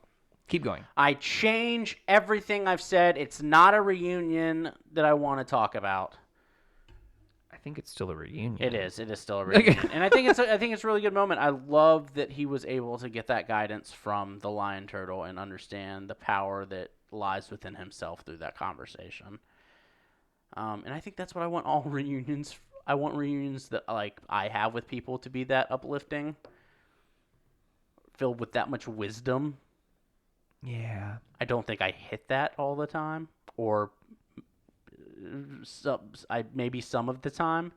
Speaker 2: Keep going.
Speaker 1: I change everything I've said. It's not a reunion that I want to talk about.
Speaker 2: I think it's still a reunion.
Speaker 1: It is. It is still a reunion, and I think it's a really good moment. I love that he was able to get that guidance from the Lion Turtle and understand the power that lies within himself through that conversation. And I think that's what I want all reunions. I want reunions that like I have with people to be that uplifting, filled with that much wisdom.
Speaker 2: Yeah.
Speaker 1: I don't think I hit that all the time, or maybe some of the time,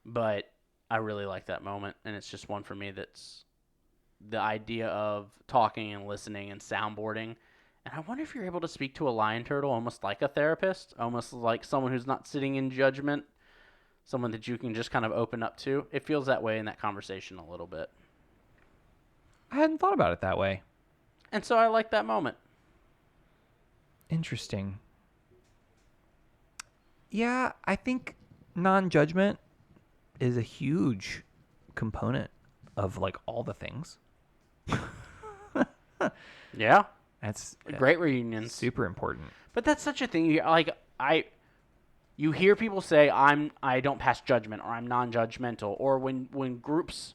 Speaker 1: but I really like that moment, and it's just one for me that's the idea of talking and listening and soundboarding. And I wonder if you're able to speak to a lion turtle almost like a therapist, almost like someone who's not sitting in judgment, someone that you can just kind of open up to. It feels that way in that conversation a little bit.
Speaker 2: I hadn't thought about it that way.
Speaker 1: And so I like that moment.
Speaker 2: Interesting. Yeah, I think non-judgment is a huge component of like all the things.
Speaker 1: Yeah.
Speaker 2: That's
Speaker 1: Great reunions.
Speaker 2: super important.
Speaker 1: But that's such a thing. You hear people say I don't pass judgment, or I'm non-judgmental, or when groups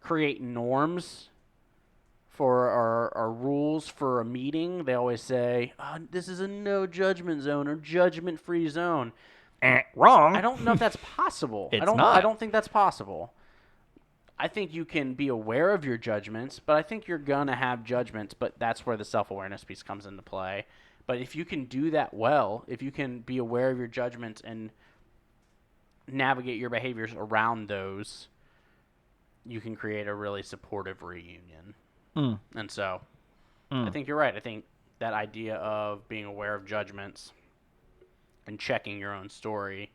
Speaker 1: create norms for our rules for a meeting, they always say, this is a no judgment zone or judgment-free zone.
Speaker 2: Wrong.
Speaker 1: I don't know if that's possible.
Speaker 2: It's
Speaker 1: I
Speaker 2: not.
Speaker 1: don't think that's possible. I think you can be aware of your judgments, but I think you're going to have judgments, but that's where the self-awareness piece comes into play. But if you can do that well, if you can be aware of your judgments and navigate your behaviors around those, you can create a really supportive reunion. And so I think you're right. I think that idea of being aware of judgments and checking your own story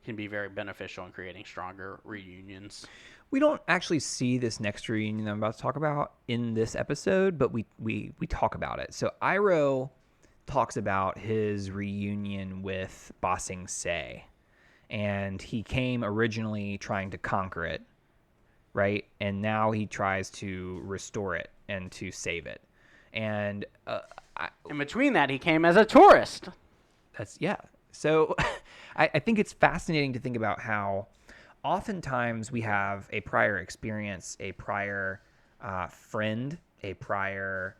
Speaker 1: can be very beneficial in creating stronger reunions.
Speaker 2: We don't actually see this next reunion I'm about to talk about in this episode, but we talk about it. So Iroh talks about his reunion with Ba Sing Se, and he came originally trying to conquer it, right? And now he tries to restore it and to save it. And
Speaker 1: In between that, he came as a tourist.
Speaker 2: So I think it's fascinating to think about how oftentimes we have a prior experience, a prior friend, a prior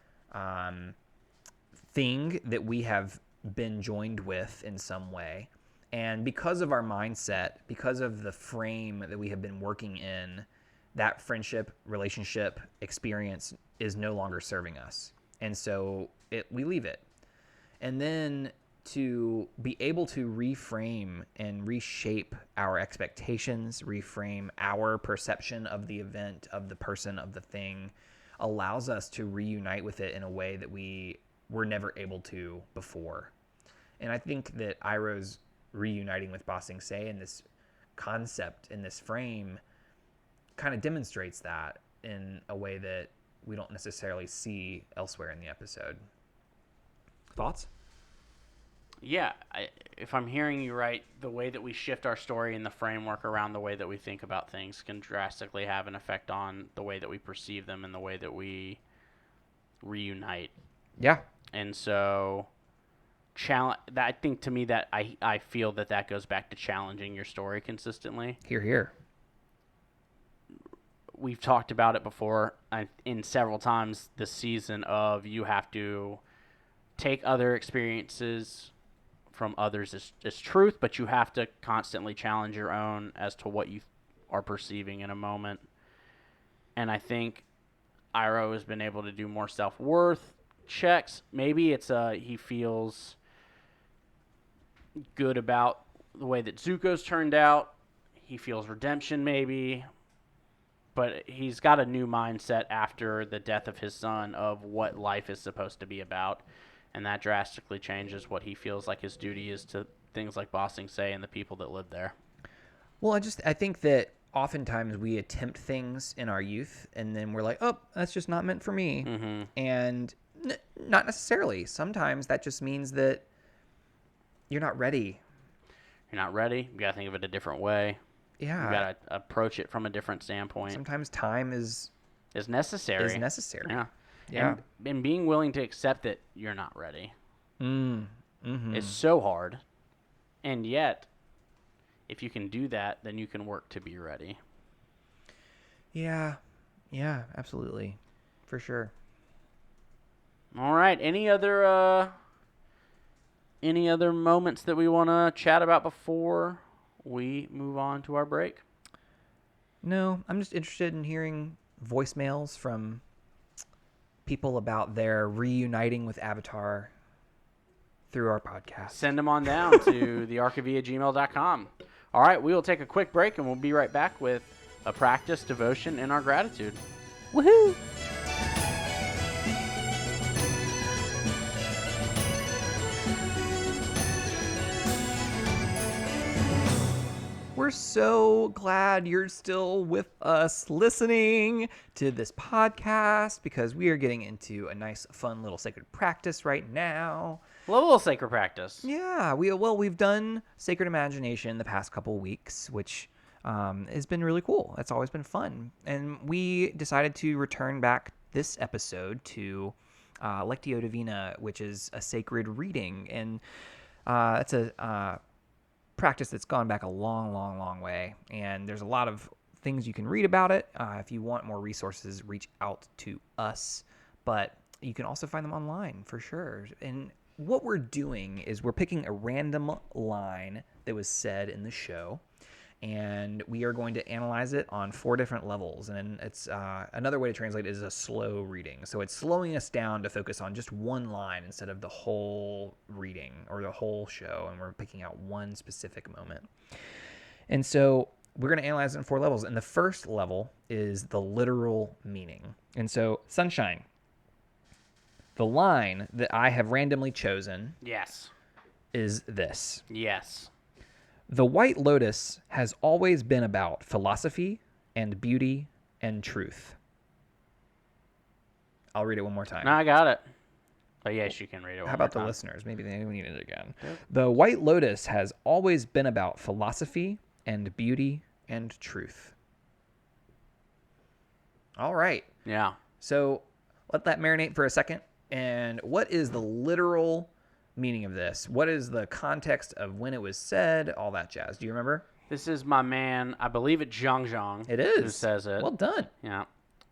Speaker 2: thing that we have been joined with in some way. And because of our mindset, because of the frame that we have been working in, that friendship, relationship, experience is no longer serving us. And so we leave it. And then to be able to reframe and reshape our expectations, reframe our perception of the event, of the person, of the thing, allows us to reunite with it in a way that we were never able to before. And I think that Iroh's reuniting with Ba Sing Se in this concept, in this frame, kind of demonstrates that in a way that we don't necessarily see elsewhere in the episode. Thoughts?
Speaker 1: Yeah, if I'm hearing you right, the way that we shift our story and the framework around the way that we think about things can drastically have an effect on the way that we perceive them and the way that we reunite.
Speaker 2: Yeah.
Speaker 1: And so, I think to me that I feel that goes back to challenging your story consistently.
Speaker 2: Hear, hear.
Speaker 1: We've talked about it before in several times this season of you have to take other experiences from others as truth, but you have to constantly challenge your own as to what you are perceiving in a moment. And I think Iroh has been able to do more self-worth checks. Maybe it's he feels good about the way that Zuko's turned out. He feels redemption maybe. But he's got a new mindset after the death of his son of what life is supposed to be about. And that drastically changes what he feels like his duty is to things like Ba Sing Se and the people that live there.
Speaker 2: Well, I think that oftentimes we attempt things in our youth and then we're like, oh, that's just not meant for me.
Speaker 1: Mm-hmm.
Speaker 2: And not necessarily. Sometimes that just means that you're not ready.
Speaker 1: You're not ready. You got to think of it a different way.
Speaker 2: Yeah.
Speaker 1: You got to approach it from a different standpoint.
Speaker 2: Sometimes time is
Speaker 1: necessary.
Speaker 2: Yeah.
Speaker 1: Yeah. And being willing to accept that you're not ready is so hard. And yet, if you can do that, then you can work to be ready.
Speaker 2: Yeah. Yeah, absolutely. For sure.
Speaker 1: All right. Any other moments that we want to chat about before we move on to our break?
Speaker 2: No, I'm just interested in hearing voicemails from people about their reuniting with Avatar through our podcast.
Speaker 1: Send them on down to thearchivia@gmail.com. All right, we will take a quick break, and we'll be right back with a practice, devotion, and our gratitude.
Speaker 2: Woohoo! We're so glad you're still with us listening to this podcast because we are getting into a nice, fun little sacred practice right now.
Speaker 1: Love a little sacred practice.
Speaker 2: Yeah, we've done Sacred Imagination the past couple weeks, which has been really cool. It's always been fun. And we decided to return back this episode to Lectio Divina, which is a sacred reading. And it's a practice that's gone back a long way, and there's a lot of things you can read about it. If you want more resources, reach out to us, but you can also find them online for sure. And what we're doing is we're picking a random line that was said in the show, and we are going to analyze it on 4 different levels. And it's another way to translate it is a slow reading. So it's slowing us down to focus on just one line instead of the whole reading or the whole show, and we're picking out one specific moment. And so we're going to analyze it in 4 levels. And the first level is the literal meaning. And so, Sunshine, the line that I have randomly chosen
Speaker 1: Yes.
Speaker 2: is this.
Speaker 1: Yes.
Speaker 2: The White Lotus has always been about philosophy and beauty and truth. I'll read it one more time.
Speaker 1: No, I got it. But yes, you can read it.
Speaker 2: How about the listeners? Maybe they need it again. Yep. The White Lotus has always been about philosophy and beauty and truth. All right.
Speaker 1: Yeah.
Speaker 2: So let that marinate for a second. And what is the literal meaning of this? What is the context of when it was said? All that jazz. Do you remember?
Speaker 1: This is my man, I believe it's Zhang.
Speaker 2: It is.
Speaker 1: Who says it.
Speaker 2: Well done.
Speaker 1: Yeah.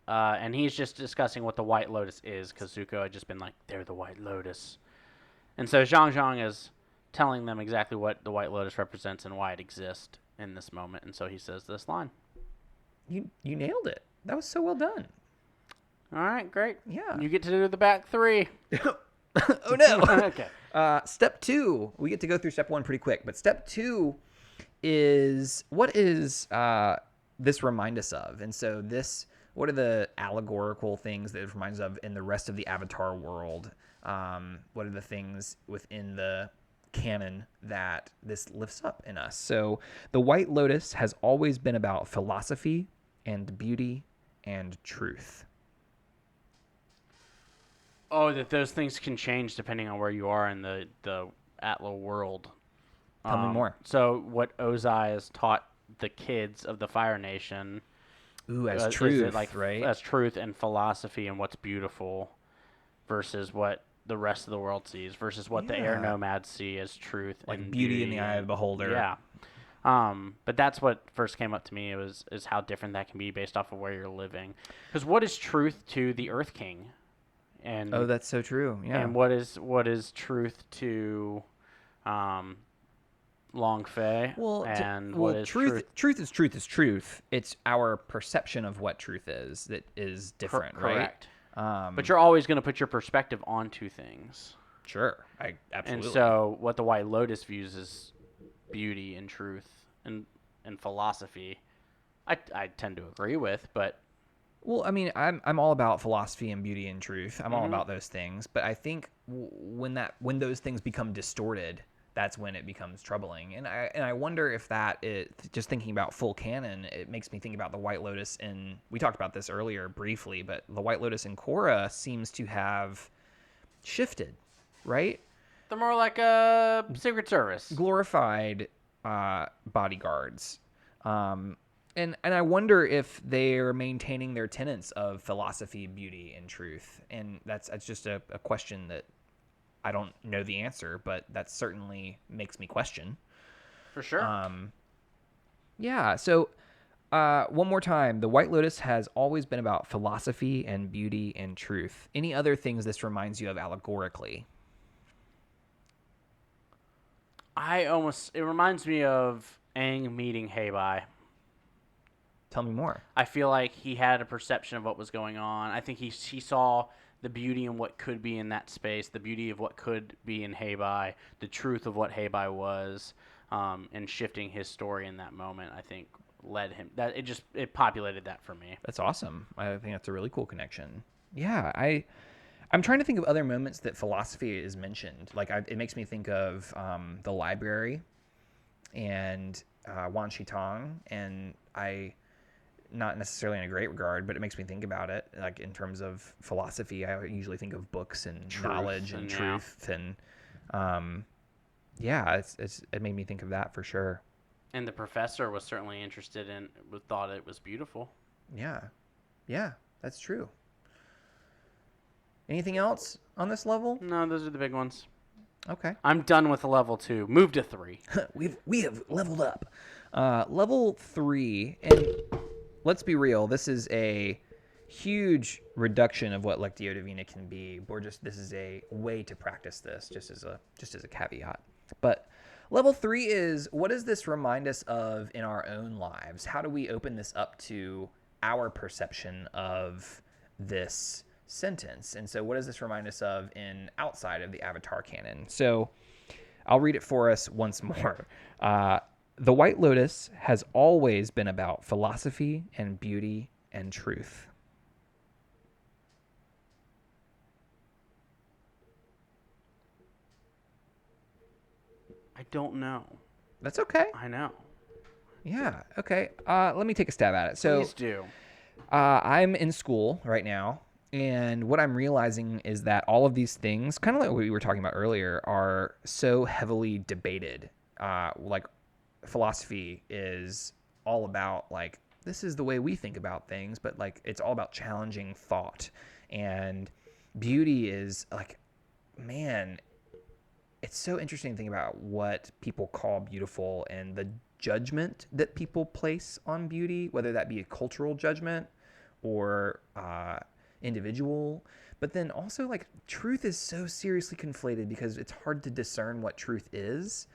Speaker 1: And he's just discussing what the White Lotus is, because Zuko had just been like, they're the White Lotus. And so Zhang is telling them exactly what the White Lotus represents and why it exists in this moment. And so he says this line.
Speaker 2: You nailed it. That was so well done.
Speaker 1: All right, great.
Speaker 2: Yeah.
Speaker 1: You get to do the back 3.
Speaker 2: Oh, no.
Speaker 1: Okay.
Speaker 2: Step 2, we get to go through step 1 pretty quick. But step 2 is, what is this remind us of? And so what are the allegorical things that it reminds us of in the rest of the Avatar world? What are the things within the canon that this lifts up in us? So the White Lotus has always been about philosophy and beauty and truth.
Speaker 1: Oh, that those things can change depending on where you are in the Atla world.
Speaker 2: Tell me more.
Speaker 1: So what Ozai has taught the kids of the Fire Nation...
Speaker 2: Ooh, as truth,
Speaker 1: right? As truth and philosophy and what's beautiful versus what the rest of the world sees versus what the air nomads see as truth and
Speaker 2: beauty in the eye of the beholder.
Speaker 1: Yeah. But that's what first came up to me is how different that can be based off of where you're living. Because what is truth to the Earth King? And
Speaker 2: that's so true. Yeah.
Speaker 1: And what is truth to Long Fei?
Speaker 2: Well,
Speaker 1: what is truth?
Speaker 2: Truth is truth. It's our perception of what truth is that is different,
Speaker 1: correct.
Speaker 2: Right?
Speaker 1: But you're always going to put your perspective onto things.
Speaker 2: Sure, I absolutely.
Speaker 1: And so, what the White Lotus views is beauty and truth and philosophy. I tend to agree with, but.
Speaker 2: Well, I mean, I'm all about philosophy and beauty and truth. I'm all about those things, but I think when those things become distorted, that's when it becomes troubling. And I wonder if that is, just thinking about full canon, it makes me think about the White Lotus we talked about this earlier briefly, but the White Lotus in Korra seems to have shifted, right?
Speaker 1: They're more like a Secret Service.
Speaker 2: Glorified bodyguards. And I wonder if they're maintaining their tenets of philosophy, beauty, and truth. And that's just a question that I don't know the answer, but that certainly makes me question.
Speaker 1: For sure.
Speaker 2: Yeah. So one more time, the White Lotus has always been about philosophy and beauty and truth. Any other things this reminds you of allegorically?
Speaker 1: It reminds me of Aang meeting Heibai.
Speaker 2: Tell me more.
Speaker 1: I feel like he had a perception of what was going on. I think he saw the beauty in what could be in that space, the beauty of what could be in Heibai, the truth of what Heibai was, and shifting his story in that moment, I think led him. It populated that for me.
Speaker 2: That's awesome. I think that's a really cool connection. Yeah, I'm trying to think of other moments that philosophy is mentioned. Like it makes me think of the library and Wan Shi Tong, and not necessarily in a great regard, but it makes me think about it. Like in terms of philosophy, I usually think of books and knowledge and truth, and it made me think of that for sure.
Speaker 1: And the professor was certainly interested in, thought it was beautiful.
Speaker 2: Yeah, that's true. Anything else on this level?
Speaker 1: No, those are the big ones.
Speaker 2: Okay.
Speaker 1: I'm done with level 2. Move to 3.
Speaker 2: we have leveled up. Level 3, and let's be real, this is a huge reduction of what Lectio Divina can be. This is a way to practice this, just as a caveat. But Level 3 is, what does this remind us of in our own lives? How do we open this up to our perception of this sentence? And so what does this remind us of in outside of the Avatar canon? So I'll read it for us once more. The White Lotus has always been about philosophy and beauty and truth.
Speaker 1: I don't know.
Speaker 2: That's okay.
Speaker 1: I know.
Speaker 2: Yeah. Okay. Let me take a stab at it. So,
Speaker 1: Please do.
Speaker 2: I'm in school right now, and what I'm realizing is that all of these things, kind of like what we were talking about earlier, are so heavily debated. Like, philosophy is all about, like, this is the way we think about things, but, like, it's all about challenging thought. And beauty is, like, man, it's so interesting to think about what people call beautiful and the judgment that people place on beauty, whether that be a cultural judgment or individual. But then also, like, truth is so seriously conflated because it's hard to discern what truth is.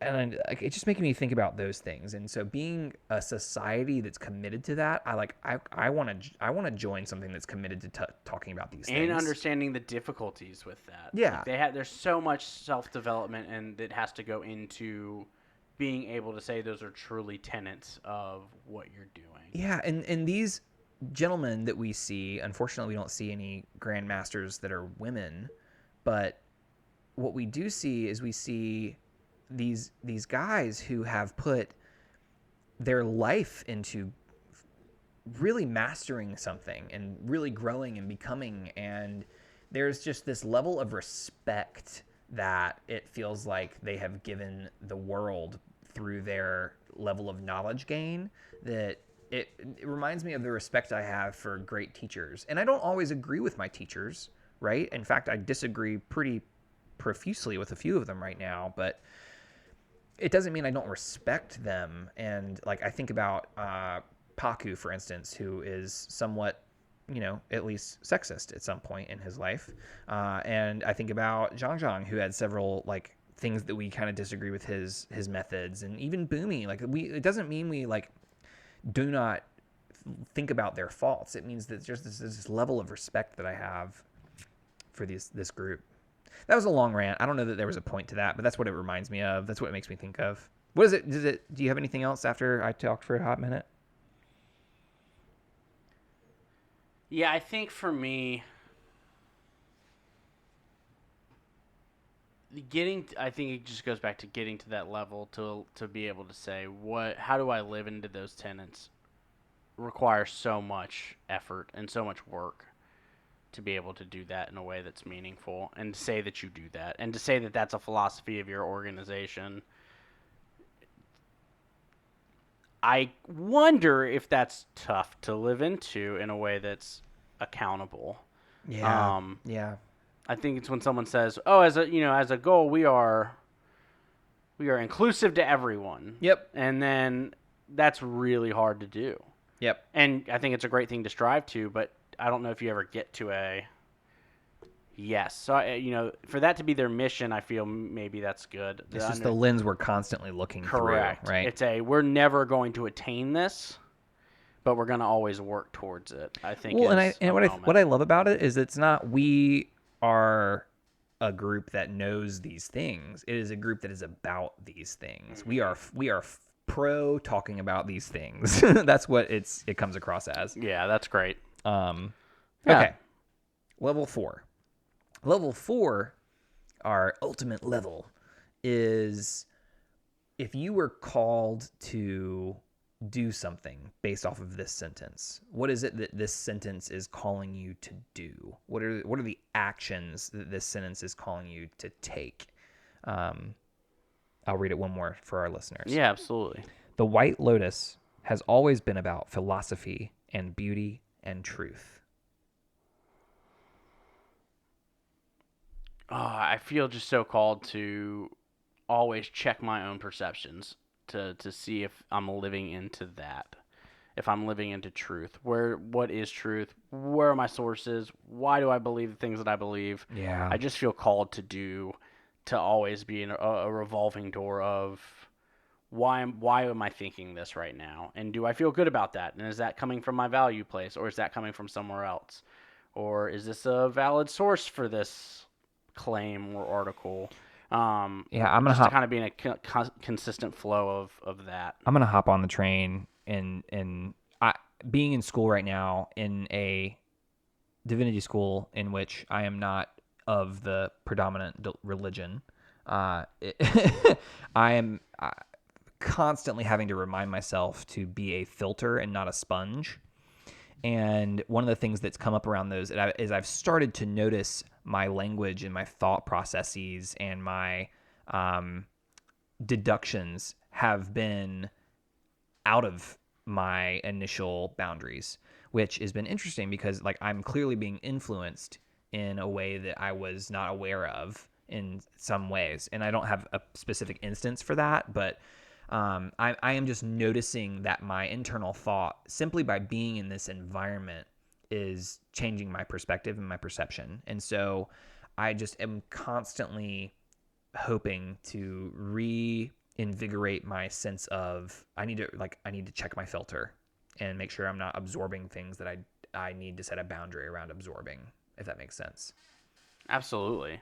Speaker 2: And like, it just making me think about those things. And so being a society that's committed to that, I want to join something that's committed to talking about these things.
Speaker 1: And understanding the difficulties with that.
Speaker 2: Yeah.
Speaker 1: Like there's so much self-development, and it has to go into being able to say those are truly tenets of what you're doing.
Speaker 2: Yeah, and these gentlemen that we see, unfortunately, we don't see any grandmasters that are women, but what we do see is we see these guys who have put their life into really mastering something and really growing and becoming, and there's just this level of respect that it feels like they have given the world through their level of knowledge gain, that it reminds me of the respect I have for great teachers. And I don't always agree with my teachers, right? In fact, I disagree pretty profusely with a few of them right now, but it doesn't mean I don't respect them. And like, I think about Paku, for instance, who is somewhat, at least sexist at some point in his life. And I think about Zhang, who had several like things that we kind of disagree with his methods, and even Boomy. Like, it doesn't mean we like do not think about their faults. It means that there's this level of respect that I have for this group. That was a long rant. I don't know that there was a point to that, but that's what it reminds me of. That's what it makes me think of. What is it? Do you have anything else after I talked for a hot minute?
Speaker 1: Yeah, I think for me, I think it just goes back to getting to that level to be able to say how do I live into those tenets requires so much effort and so much work to be able to do that in a way that's meaningful, and to say that you do that, and to say that that's a philosophy of your organization. I wonder if that's tough to live into in a way that's accountable.
Speaker 2: Yeah. Yeah.
Speaker 1: I think it's when someone says, "Oh, as a goal, we are inclusive to everyone."
Speaker 2: Yep.
Speaker 1: And then that's really hard to do.
Speaker 2: Yep.
Speaker 1: And I think it's a great thing to strive to, but I don't know if you ever get to a yes. So, for that to be their mission, I feel maybe that's good.
Speaker 2: It's just the lens we're constantly looking
Speaker 1: Correct.
Speaker 2: through, right?
Speaker 1: It's we're never going to attain this, but we're going to always work towards it, I think.
Speaker 2: Well, and what I love about it is it's not we are a group that knows these things. It is a group that is about these things. Mm-hmm. We are pro talking about these things. That's what it comes across as.
Speaker 1: Yeah, that's great.
Speaker 2: Okay. Level 4. Level 4, our ultimate level, is if you were called to do something based off of this sentence. What is it that this sentence is calling you to do? What are the actions that this sentence is calling you to take? I'll read it one more for our listeners.
Speaker 1: Yeah, absolutely.
Speaker 2: The White Lotus has always been about philosophy and beauty and truth.
Speaker 1: I feel just so called to always check my own perceptions to see if I'm living into that, if I'm living into truth. What is truth? Where are my sources? Why do I believe the things that I believe?
Speaker 2: Yeah.
Speaker 1: I just feel called to do to always be a revolving door of why am I thinking this right now? And do I feel good about that? And is that coming from my value place, or is that coming from somewhere else? Or is this a valid source for this claim or article?
Speaker 2: Yeah, I'm gonna
Speaker 1: just to
Speaker 2: hop.
Speaker 1: kind of be in a consistent flow of that.
Speaker 2: I'm gonna hop on the train and being in school right now in a divinity school in which I am not of the predominant religion. I am constantly having to remind myself to be a filter and not a sponge. And one of the things that's come up around those is I've started to notice my language and my thought processes and my deductions have been out of my initial boundaries, which has been interesting because like I'm clearly being influenced in a way that I was not aware of in some ways. And I don't have a specific instance for that, but I am just noticing that my internal thought, simply by being in this environment, is changing my perspective and my perception. And so I just am constantly hoping to reinvigorate my sense of I need to check my filter and make sure I'm not absorbing things that I need to set a boundary around absorbing, if that makes sense.
Speaker 1: Absolutely.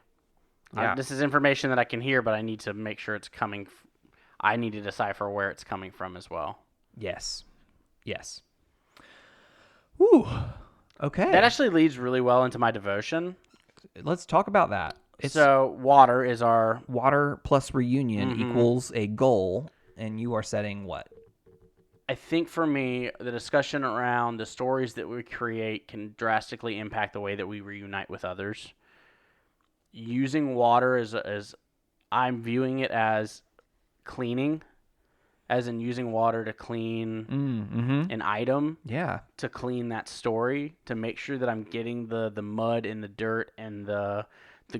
Speaker 2: Yeah.
Speaker 1: This is information that I can hear, but I need to make sure it's coming. I need to decipher where it's coming from as well.
Speaker 2: Yes. Woo. Okay.
Speaker 1: That actually leads really well into my devotion.
Speaker 2: Let's talk about that.
Speaker 1: So water is our...
Speaker 2: Water plus reunion equals a goal, and you are setting what?
Speaker 1: I think for me, the discussion around the stories that we create can drastically impact the way that we reunite with others. Using water as I'm viewing it as cleaning, as in using water to clean an item, to clean that story, to make sure that I'm getting the mud and the dirt and the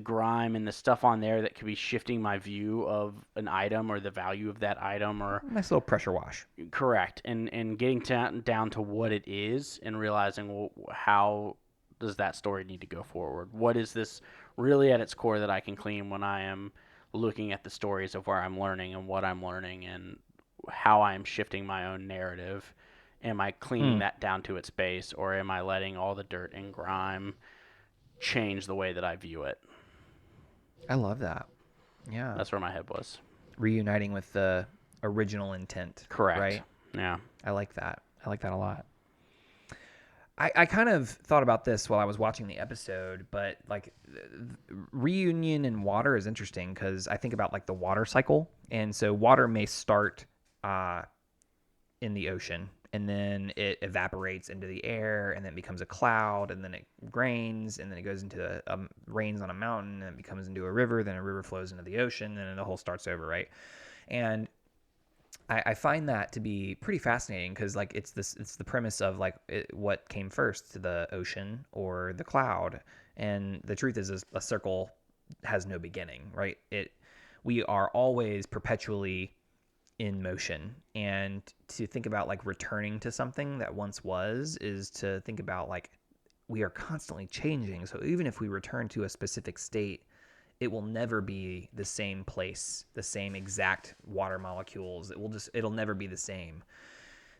Speaker 1: grime and the stuff on there that could be shifting my view of an item or the value of that item, or
Speaker 2: nice little pressure wash.
Speaker 1: Correct. And getting down to what it is and realizing, well, how does that story need to go forward? What is this really at its core that I can clean when I am looking at the stories of where I'm learning and what I'm learning and how I am shifting my own narrative? Am I cleaning that down to its base, or am I letting all the dirt and grime change the way that I view it?
Speaker 2: I love that. Yeah.
Speaker 1: That's where my head was.
Speaker 2: Reuniting with the original intent.
Speaker 1: Correct.
Speaker 2: Right?
Speaker 1: Yeah.
Speaker 2: I like that. I like that a lot. I kind of thought about this while I was watching the episode, but like reunion and water is interesting because I think about like the water cycle. And so water may start in the ocean, and then it evaporates into the air, and then it becomes a cloud, and then it rains, and then it goes into rains on a mountain, and it becomes into a river, then a river flows into the ocean, and then the whole starts over, right? And I find that to be pretty fascinating because like it's the premise of like what came first, the ocean or the cloud. And the truth is a circle has no beginning, right? We are always perpetually in motion, and to think about like returning to something that once was is to think about like we are constantly changing. So even if we return to a specific state, it will never be the same place, the same exact water molecules. It'll never be the same.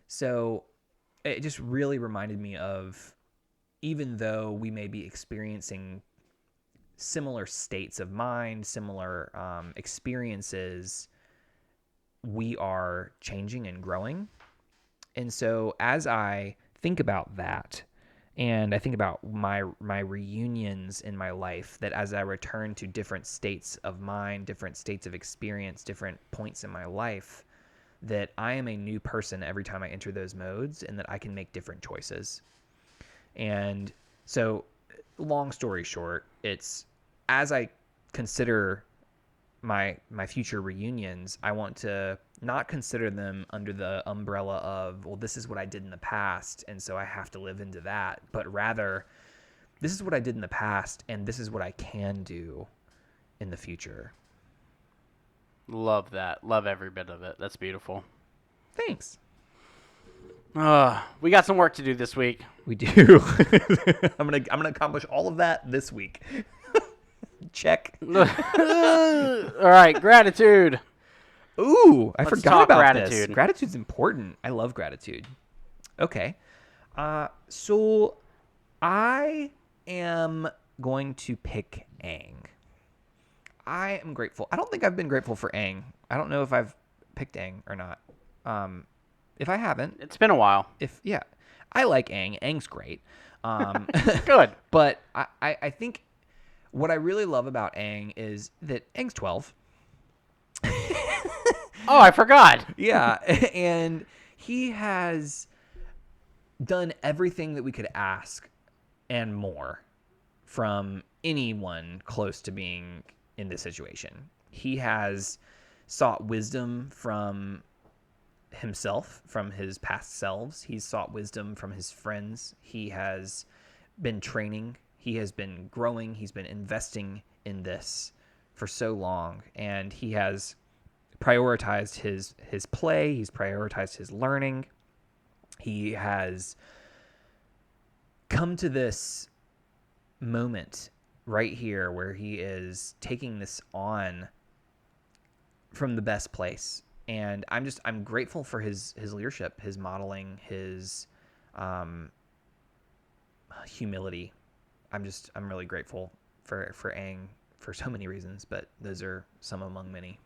Speaker 2: So it just really reminded me of, even though we may be experiencing similar states of mind, similar experiences, we are changing and growing. And so as I think about that, and I think about my reunions in my life, that as I return to different states of mind, different states of experience, different points in my life, that I am a new person every time I enter those modes, and that I can make different choices. And so, long story short, it's as I consider my future reunions, I want to not consider them under the umbrella of, well, this is what I did in the past, and so I have to live into that, but rather, this is what I did in the past, and this is what I can do in the future.
Speaker 1: Love that. Love every bit of it. That's beautiful.
Speaker 2: Thanks.
Speaker 1: We got some work to do this week.
Speaker 2: We do. I'm gonna accomplish all of that this week. Check.
Speaker 1: All right, gratitude.
Speaker 2: Ooh, I
Speaker 1: Let's
Speaker 2: forgot
Speaker 1: talk
Speaker 2: about
Speaker 1: gratitude.
Speaker 2: this. Gratitude's important. I love gratitude. Okay. So I am going to pick Aang. I am grateful. I don't think I've been grateful for Aang. I don't know if I've picked Aang or not. If I haven't,
Speaker 1: It's been a while.
Speaker 2: I like Aang. Aang's great.
Speaker 1: Good.
Speaker 2: But I think what I really love about Aang is that Aang's 12.
Speaker 1: Oh, I forgot.
Speaker 2: Yeah, and he has done everything that we could ask and more from anyone close to being in this situation. He has sought wisdom from himself, from his past selves. He's sought wisdom from his friends. He has been training. He has been growing. He's been investing in this for so long, and he has prioritized his play. He's prioritized his learning. He has come to this moment right here where he is taking this on from the best place. And I'm grateful for his leadership, his modeling, his humility. I'm really grateful for Aang for so many reasons, but those are some among many.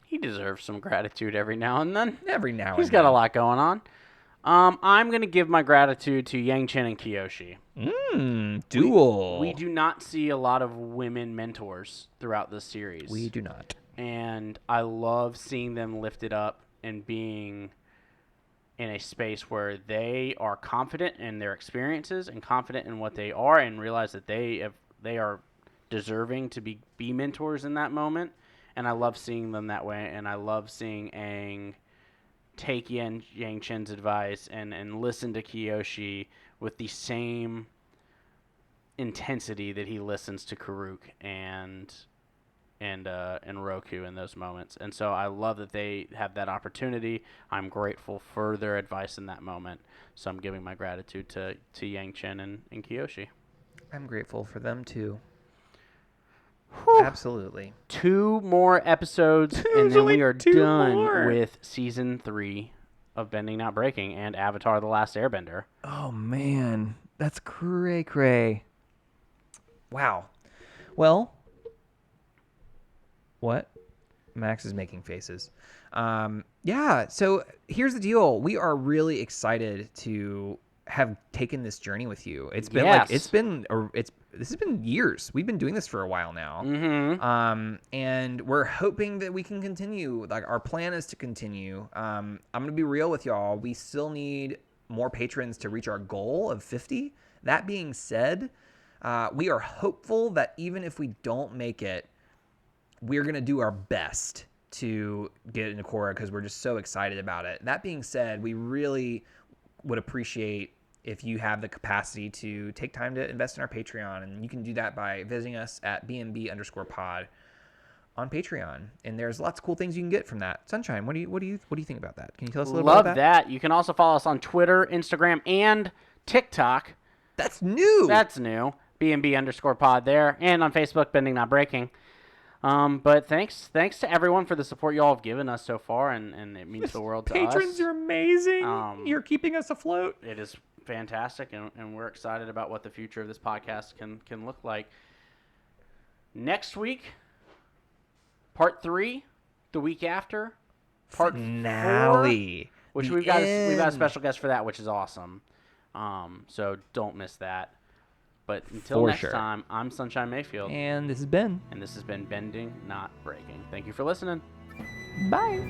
Speaker 1: He deserves some gratitude every now and then.
Speaker 2: Every now and then.
Speaker 1: He's got a lot going on. I'm going to give my gratitude to Yang Chen and Kiyoshi.
Speaker 2: Duel.
Speaker 1: We do not see a lot of women mentors throughout this series.
Speaker 2: We do not.
Speaker 1: And I love seeing them lifted up and being in a space where they are confident in their experiences and confident in what they are and realize that they are deserving to be mentors in that moment. And I love seeing them that way, and I love seeing Aang take Yang Chen's advice and listen to Kiyoshi with the same intensity that he listens to Karuk and Roku in those moments. And so I love that they have that opportunity. I'm grateful for their advice in that moment. So I'm giving my gratitude to Yang Chen and Kiyoshi.
Speaker 2: I'm grateful for them too.
Speaker 1: Whew.
Speaker 2: Absolutely.
Speaker 1: 2 more episodes, and then we are
Speaker 2: 2
Speaker 1: done
Speaker 2: more.
Speaker 1: with season 3 of Bending Not Breaking and Avatar: The Last Airbender.
Speaker 2: Oh man, that's cray. Wow. Well, what? Max is making faces. Yeah. So here's the deal. We are really excited to have taken this journey with you. It's been
Speaker 1: Yes.
Speaker 2: this has been years. We've been doing this for a while now.
Speaker 1: Mm-hmm.
Speaker 2: And we're hoping that we can continue. Like, our plan is to continue. I'm going to be real with y'all. We still need more patrons to reach our goal of 50. That being said, we are hopeful that even if we don't make it, we're going to do our best to get into Korra because we're just so excited about it. That being said, we really would appreciate if you have the capacity to take time to invest in our Patreon, and you can do that by visiting us at bnb_pod on Patreon. And there's lots of cool things you can get from that. Sunshine, what do you think about that? Can you tell us a little
Speaker 1: Love
Speaker 2: bit about that?
Speaker 1: You can also follow us on Twitter, Instagram, and TikTok.
Speaker 2: That's new.
Speaker 1: That's new. BNB_pod there, and on Facebook, Bending Not Breaking. But thanks to everyone for the support y'all have given us so far, and it means the world to us.
Speaker 2: Patrons are amazing. You're keeping us afloat.
Speaker 1: It is fantastic, and we're excited about what the future of this podcast can look like. Next week, part 3. The week after, part
Speaker 2: Finale.
Speaker 1: 4, which
Speaker 2: The
Speaker 1: we've got
Speaker 2: end.
Speaker 1: a special guest for that, which is awesome. So don't miss that. But until
Speaker 2: For
Speaker 1: next
Speaker 2: sure.
Speaker 1: time, I'm Sunshine Mayfield,
Speaker 2: And this has been.
Speaker 1: and this has been Bending Not Breaking. Thank you for listening.
Speaker 2: Bye.